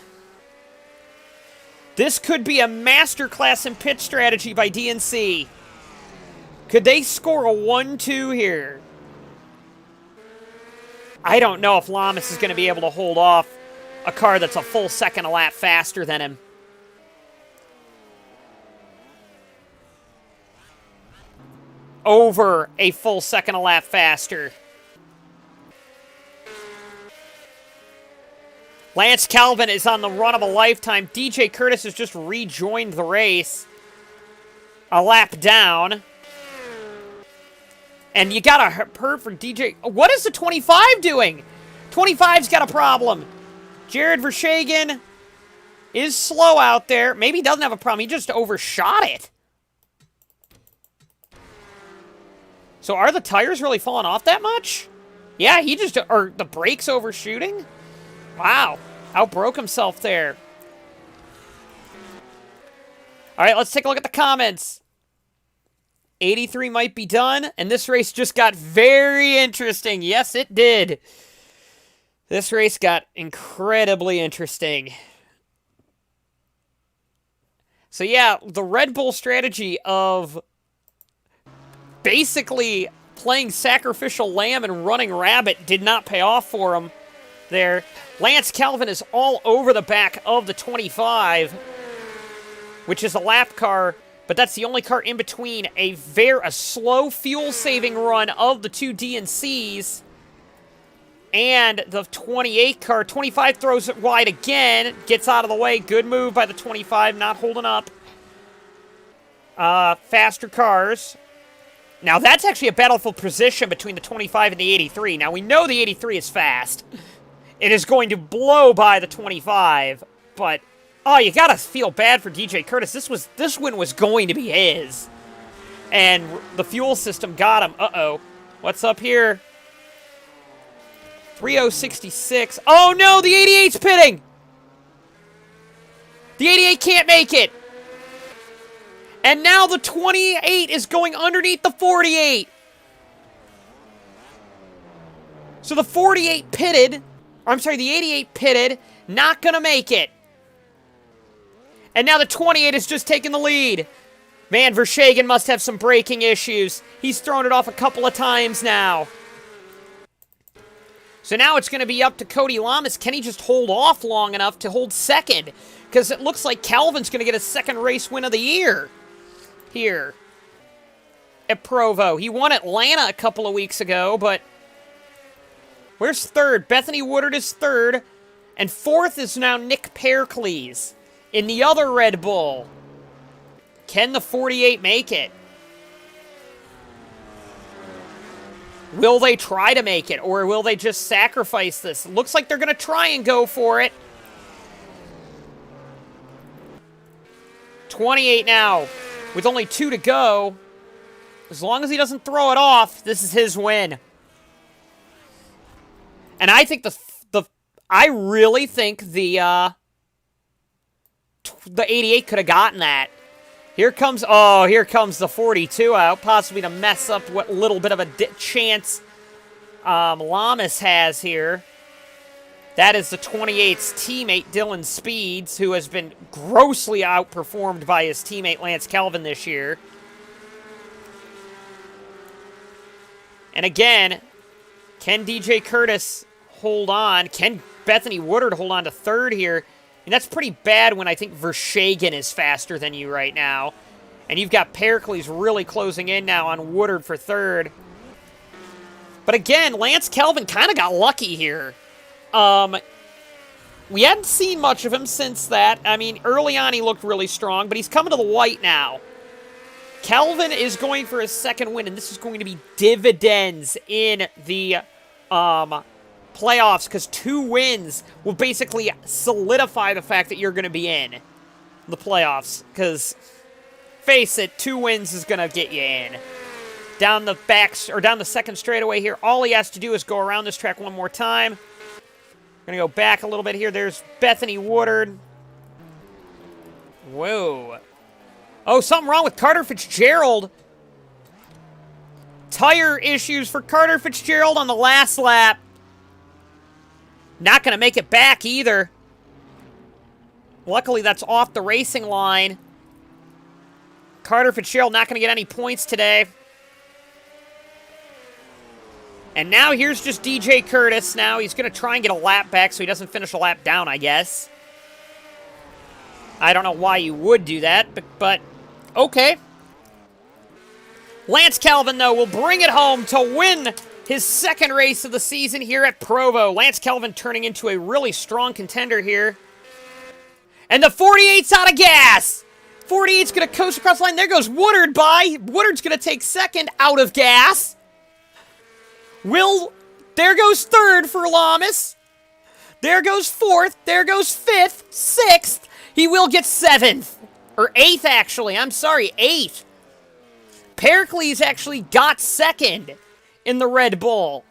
This could be a masterclass in pit strategy by DNC. Could they score a 1-2 here? I don't know if Lamas is going to be able to hold off a car that's a full second a lap faster than him. Over a full second a lap faster. Lance Calvin is on the run of a lifetime. DJ Curtis has just rejoined the race. A lap down. And you got a hurt for DJ. What is the 25 doing? 25's got a problem. Jared Vershagen is slow out there. Maybe he doesn't have a problem. He just overshot it. So are the tires really falling off that much? Yeah, he just... Are the brakes overshooting? Wow. Outbroke himself there. All right, let's take a look at the comments. 83 might be done, and this race just got very interesting. Yes, it did. This race got incredibly interesting. So yeah, the Red Bull strategy of basically playing sacrificial lamb and running rabbit did not pay off for him there. Lance Calvin is all over the back of the 25, which is a lap car, but that's the only car in between a slow fuel-saving run of the two DNCs and the 28 car. 25 throws it wide again, gets out of the way. Good move by the 25, not holding up. Faster cars. Now, that's actually a battle for position between the 25 and the 83. Now, we know the 83 is fast. It is going to blow by the 25, but Oh, you gotta feel bad for DJ Curtis. This win was going to be his. And the fuel system got him. Uh-oh. What's up here? 3066. Oh, no! The 88's pitting! The 88 can't make it! And now the 28 is going underneath the 48! So the 48 pitted... I'm sorry, the 88 pitted. Not gonna make it. And now the 28 is just taking the lead. Man, Vershegen must have some braking issues. He's thrown it off a couple of times now. So now it's going to be up to Cody Lamas. Can he just hold off long enough to hold second? Because it looks like Calvin's going to get a second race win of the year here at Provo. He won Atlanta a couple of weeks ago, but where's third? Bethany Woodard is third, and fourth is now Nick Pericles in the other Red Bull. Can the 48 make it? Will they try to make it, or will they just sacrifice this? Looks like they're going to try and go for it. 28 now, with only 2 to go. As long as he doesn't throw it off, this is his win. And I think I really think the 88 could have gotten that. Here comes the 42 out, possibly to mess up what little bit of a chance Lamas has here. That is the 28's teammate, Dylan Speeds, who has been grossly outperformed by his teammate, Lance Calvin, this year. And again, can DJ Curtis hold on? Can Bethany Woodard hold on to third here? And that's pretty bad when I think Vershegen is faster than you right now. And you've got Pericles really closing in now on Woodard for third. But again, Lance Calvin kind of got lucky here. We hadn't seen much of him since that. I mean, early on he looked really strong, but he's coming to the white now. Calvin is going for his second win, and this is going to be dividends in the playoffs, because 2 wins will basically solidify the fact that you're going to be in the playoffs, because face it, 2 wins is going to get you in. Down the down the second straightaway here, all he has to do is go around this track one more time. Going to go back a little bit here. There's Bethany Woodard. Whoa. Oh, something wrong with Carter Fitzgerald. Tire issues for Carter Fitzgerald on the last lap. Not going to make it back either. Luckily, that's off the racing line. Carter Fitzgerald not going to get any points today. And now here's just DJ Curtis. Now he's going to try and get a lap back so he doesn't finish a lap down, I guess. I don't know why you would do that, but okay. Lance Calvin, though, will bring it home to win his second race of the season here at Provo. Lance Calvin turning into a really strong contender here. And the 48's out of gas. 48's going to coast across the line. There goes Woodard by. Woodard's going to take second out of gas. There goes third for Lamas. There goes fourth. There goes fifth. Sixth. He will get seventh. Or eighth, actually. I'm sorry, eighth. Pericles actually got second in the Red Bull.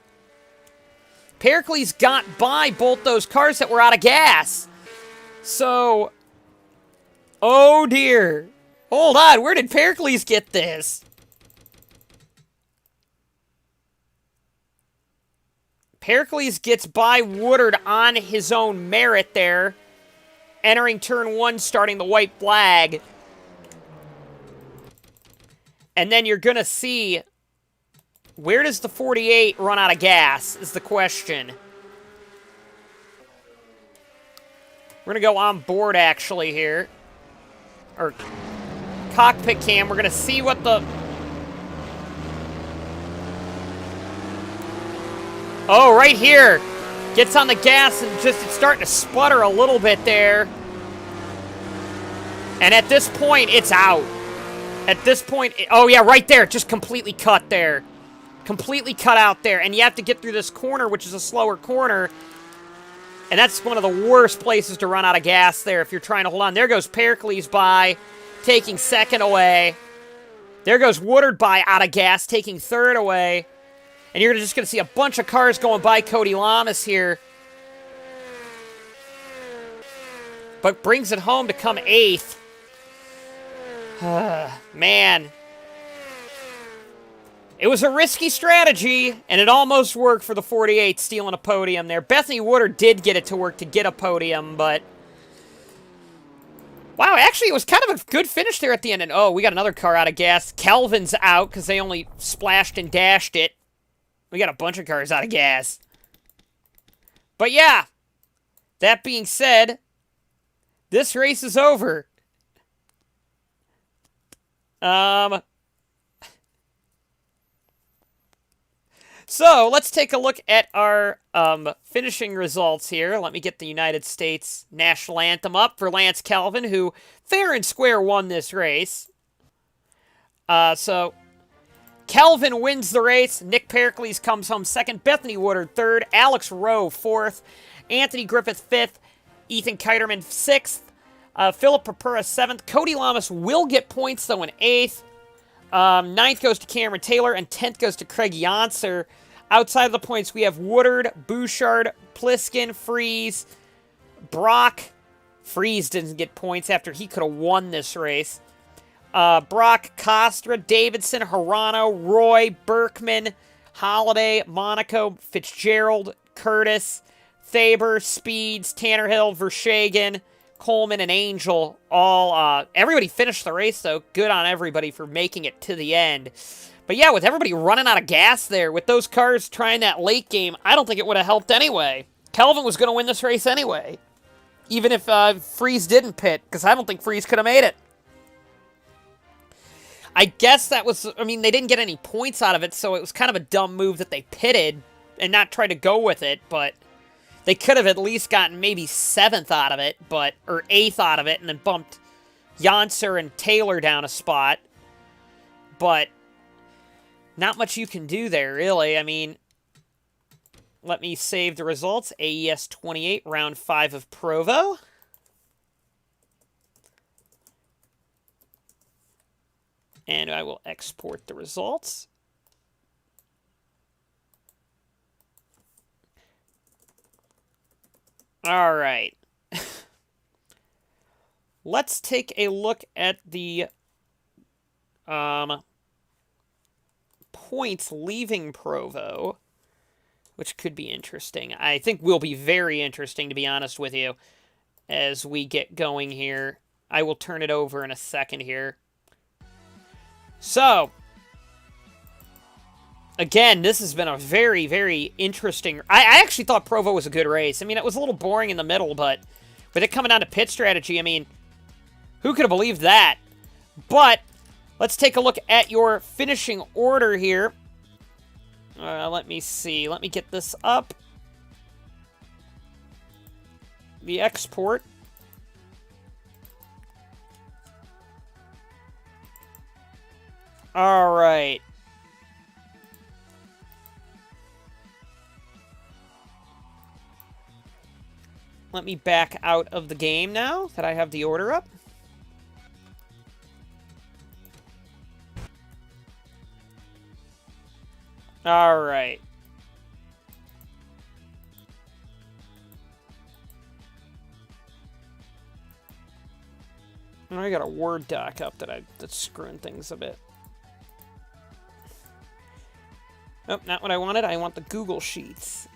Pericles got by both those cars that were out of gas. So, oh dear. Hold on, where did Pericles get this? Pericles gets by Woodard on his own merit there. Entering turn 1, starting the white flag. And then you're going to see, where does the 48 run out of gas, is the question. We're going to go on board, actually, here. Or cockpit cam. We're going to see what the... Oh, right here. Gets on the gas and just, it's starting to sputter a little bit there. And at this point, it's out. At this point, oh yeah, right there. Just completely cut there. Completely cut out there. And you have to get through this corner, which is a slower corner. And that's one of the worst places to run out of gas there if you're trying to hold on. There goes Pericles by, taking second away. There goes Woodard by, out of gas, taking third away. And you're just going to see a bunch of cars going by Cody Lamas here. But brings it home to come 8th. Man. It was a risky strategy, and it almost worked for the 48, stealing a podium there. Bethany Woodard did get it to work to get a podium, but... Wow, actually, it was kind of a good finish there at the end. And, oh, we got another car out of gas. Kelvin's out, because they only splashed and dashed it. We got a bunch of cars out of gas. But, yeah. That being said, this race is over. So, let's take a look at our finishing results here. Let me get the United States National Anthem up for Lance Kelvin, who fair and square won this race. So, Kelvin wins the race. Nick Pericles comes home second. Bethany Woodard third. Alex Rowe fourth. Anthony Griffith fifth. Ethan Kiterman sixth. Philip Purpura seventh. Cody Lamas will get points, though, in eighth. Ninth goes to Cameron Taylor, and 10th goes to Craig Yonser. Outside of the points, we have Woodard, Bouchard, Pliskin, Freeze, Brock. Freeze didn't get points after he could have won this race. Brock, Costra, Davidson, Harano, Roy, Berkman, Holiday, Monaco, Fitzgerald, Curtis, Thaber, Speeds, Tannerhill, Vershagen, Coleman, and Angel. All, everybody finished the race, though. Good on everybody for making it to the end. But yeah, with everybody running out of gas there, with those cars trying that late game, I don't think it would have helped anyway. Kelvin was going to win this race anyway. Even if Freeze didn't pit, because I don't think Freeze could have made it. I guess that was, I mean, they didn't get any points out of it, so it was kind of a dumb move that they pitted and not tried to go with it, but they could have at least gotten maybe 7th out of it, but, or 8th out of it, and then bumped Yonser and Taylor down a spot. But not much you can do there, really. I mean, let me save the results. AES 28, round 5 of Provo. And I will export the results. All right. Let's take a look at the points leaving Provo, which could be interesting. I think will be very interesting, to be honest with you, as we get going here. I will turn it over in a second here. So, again, this has been a very, very interesting... I actually thought Provo was a good race. I mean, it was a little boring in the middle, but with it coming down to pit strategy, I mean, who could have believed that? But let's take a look at your finishing order here. Let me see. Let me get this up. The export. All right. Let me back out of the game now that I have the order up. All right. I got a Word doc up that's screwing things a bit. Oh, not what I wanted. I want the Google Sheets.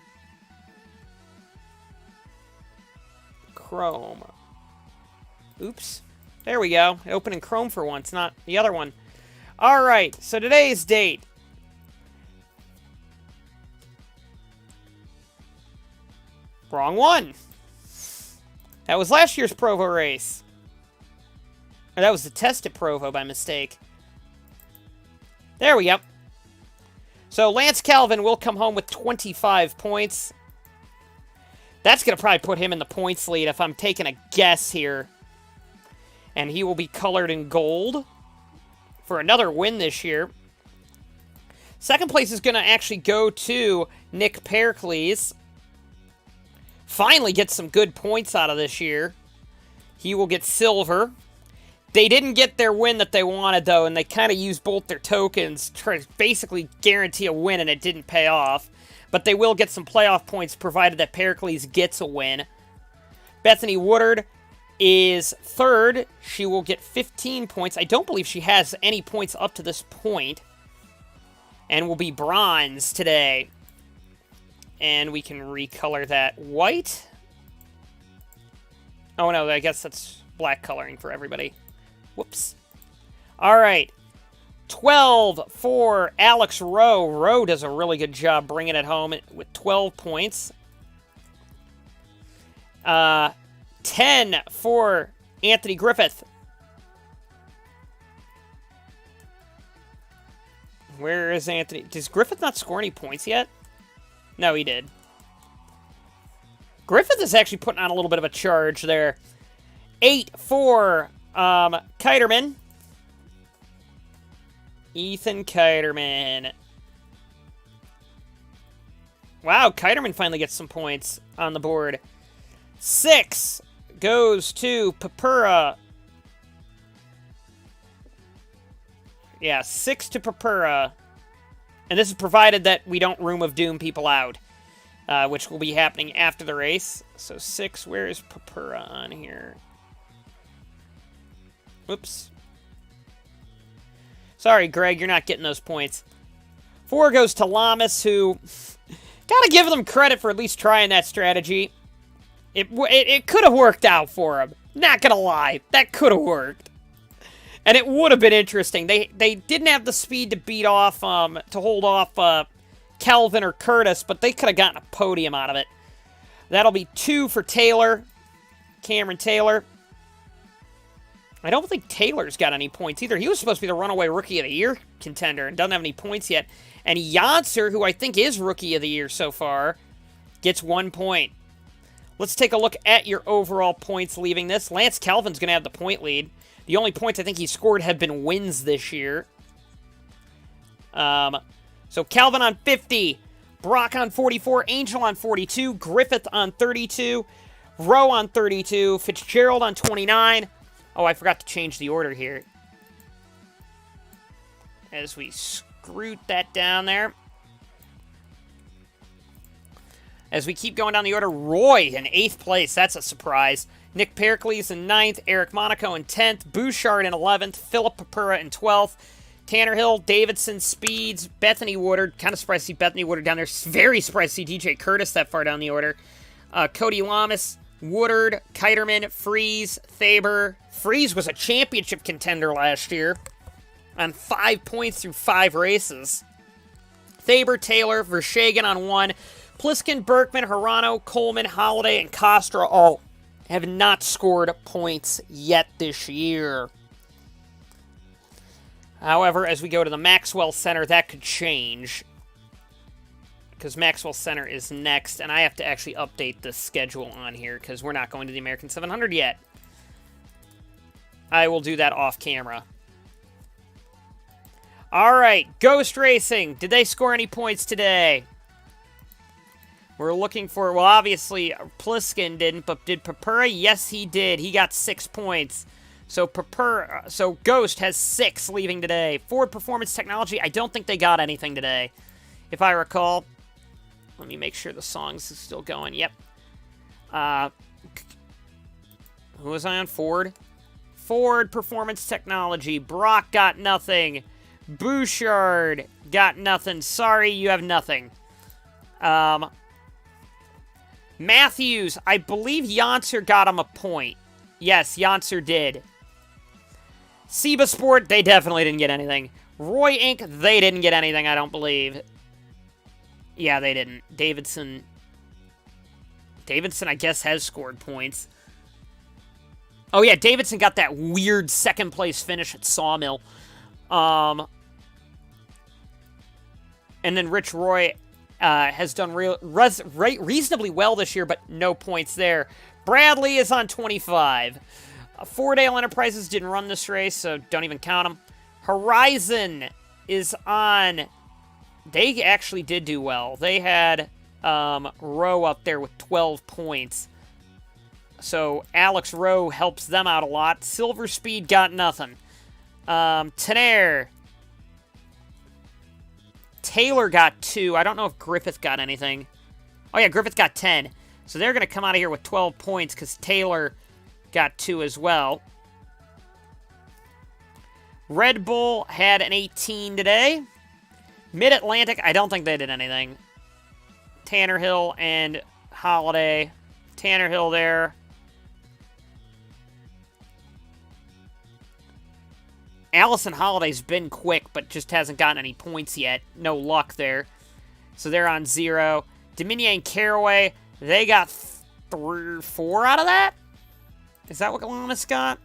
Chrome. Oops. There we go. Open in Chrome for once, not the other one. All right, so today's date. Wrong one. That was last year's Provo race. Or that was the test at Provo by mistake. There we go. So Lance Kelvin will come home with 25 points. That's going to probably put him in the points lead if I'm taking a guess here. And he will be colored in gold for another win this year. Second place is going to actually go to Nick Pericles. finally get some good points out of this year. He will get silver. They didn't get their win that they wanted, though, and they kind of used both their tokens to basically guarantee a win, and it didn't pay off. But they will get some playoff points, provided that Pericles gets a win. Bethany Woodard is third. She will get 15 points. I don't believe she has any points up to this point. And will be bronze today. And we can recolor that white. Oh, no, I guess that's black coloring for everybody. Whoops. All right. 12 for Alex Rowe. Rowe does a really good job bringing it home with 12 points. 10 for Anthony Griffith. Where is Anthony? Does Griffith not score any points yet? No, he did. Griffith is actually putting on a little bit of a charge there. 8 for Kiterman. Ethan Kiterman. Wow, Kiterman finally gets some points on the board. 6 goes to Papura. Yeah, 6 to Papura. And this is provided that we don't Room of Doom people out, which will be happening after the race. So 6, where is Papura on here? Oops. Sorry, Greg, you're not getting those points. 4 goes to Lamas, who... Gotta give them credit for at least trying that strategy. It could have worked out for him. Not gonna lie. That could have worked. And it would have been interesting. They didn't have the speed to beat off, to hold off Kelvin or Curtis, but they could have gotten a podium out of it. That'll be 2 for Taylor. Cameron Taylor. I don't think Taylor's got any points either. He was supposed to be the Runaway Rookie of the Year contender and doesn't have any points yet. And Janser, who I think is Rookie of the Year so far, gets 1 point. Let's take a look at your overall points leaving this. Lance Calvin's going to have the point lead. The only points I think he scored have been wins this year. So Calvin on 50, Brock on 44, Angel on 42, Griffith on 32, Rowe on 32, Fitzgerald on 29. Oh, I forgot to change the order here. As we scroot that down there. As we keep going down the order, Roy in 8th place. That's a surprise. Nick Pericles in 9th. Eric Monaco in 10th. Bouchard in 11th. Philip Papura in 12th. Tanner Hill, Davidson, Speeds, Bethany Woodard. Kind of surprised to see Bethany Woodard down there. Very surprised to see DJ Curtis that far down the order. Cody Lamas, Woodard, Kiterman, Freeze, Thaber. Freeze was a championship contender last year on 5 points through 5 races. Thaber, Taylor, Vershagen on 1. Pliskin, Berkman, Hirano, Coleman, Holiday, and Costra all have not scored points yet this year. However, as we go to the Maxwell Center, that could change. Because Maxwell Center is next, and I have to actually update the schedule on here, because we're not going to the American 700 yet. I will do that off camera. Alright, Ghost Racing. Did they score any points today? We're looking for, well, obviously, Pliskin didn't, but did Papura? Yes, he did. He got 6 points. So Ghost has 6 leaving today. Ford Performance Technology, I don't think they got anything today, if I recall. Let me make sure the song's still going. Yep. Who was I on? Ford? Ford Performance Technology. Brock got nothing. Bouchard got nothing. Sorry, you have nothing. Matthews, I believe Janser got him a point. Yes, Janser did. Seba Sport, they definitely didn't get anything. Roy Inc., they didn't get anything, I don't believe. Yeah, they didn't. Davidson, I guess, has scored points. Oh, yeah, Davidson got that weird second-place finish at Sawmill. And then Rich Roy has done reasonably well this year, but no points there. Bradley is on 25. Fordale Enterprises didn't run this race, so don't even count them. Horizon is on... They actually did do well. They had Rowe up there with 12 points. So Alex Rowe helps them out a lot. Silver Speed got nothing. Tenaire. Taylor got 2. I don't know if Griffith got anything. Oh, yeah, Griffith got 10. So they're going to come out of here with 12 points because Taylor got 2 as well. Red Bull had an 18 today. Mid-Atlantic, I don't think they did anything. Tanner Hill and Holiday. Tanner Hill there. Allison Holiday's been quick, but just hasn't gotten any points yet. No luck there. So they're on 0. Dominion and Caraway, they got 4 out of that? Is that what Lamas got?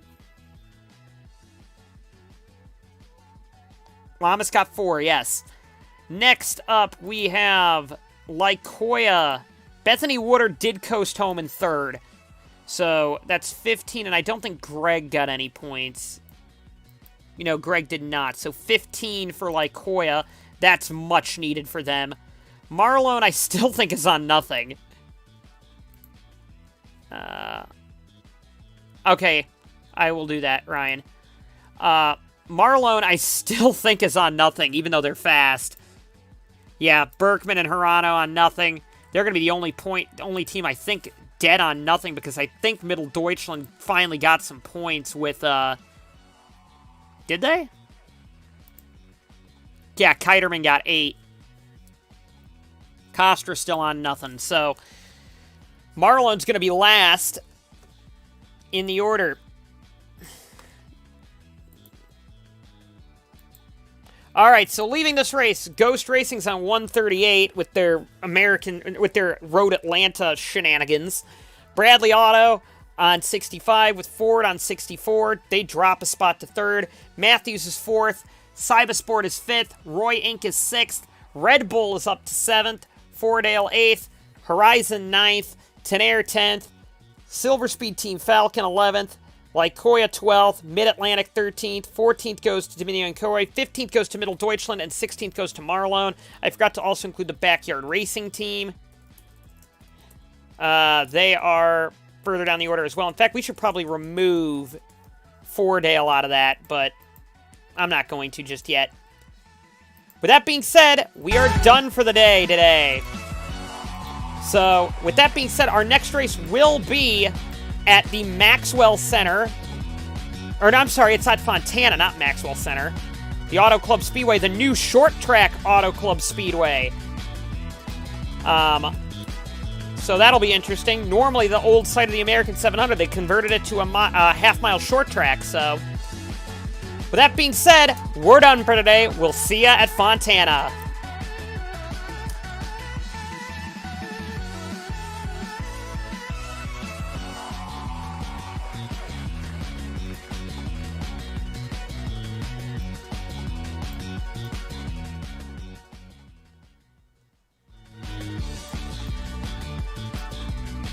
Lamas got 4, yes. Next up, we have Lycoya. Bethany Woodard did coast home in 3rd. So that's 15, and I don't think Greg got any points. You know, Greg did not. So 15 for Lycoya. That's much needed for them. Marlone, I still think, is on nothing. Okay, I will do that, Ryan. Marlone, I still think, is on nothing, even though they're fast. Yeah, Berkman and Hirano on nothing. They're going to be the only team, I think, dead on nothing, because I think Middle Deutschland finally got some points with, Did they? Yeah, Kiterman got 8. Costra still on nothing. So, Marlone's going to be last in the order. All right, so leaving this race, Ghost Racing's on 138 with their Road Atlanta shenanigans. Bradley Auto on 65 with Ford on 64. They drop a spot to 3rd. Matthews is 4th. Cybersport is 5th. Roy Inc. is 6th. Red Bull is up to 7th. Fordale 8th. Horizon 9th. Tenaire 10th. Silver Speed Team Falcon 11th. Lycoya 12th. Mid-Atlantic 13th. 14th goes to Dominion and Caraway. 15th goes to Middle Deutschland. And 16th goes to Marlone. I forgot to also include the Backyard Racing Team. They are further down the order as well. In fact, we should probably remove Fordale out of that, but I'm not going to just yet. With that being said, we are done for the day today. So, with that being said, our next race will be at the Maxwell Center. Or, no, I'm sorry, it's at Fontana, not Maxwell Center. The Auto Club Speedway, the new short track Auto Club Speedway. So that'll be interesting. Normally, the old site of the American 700, they converted it to a half-mile short track, so... With that being said, we're done for today. We'll see ya at Fontana.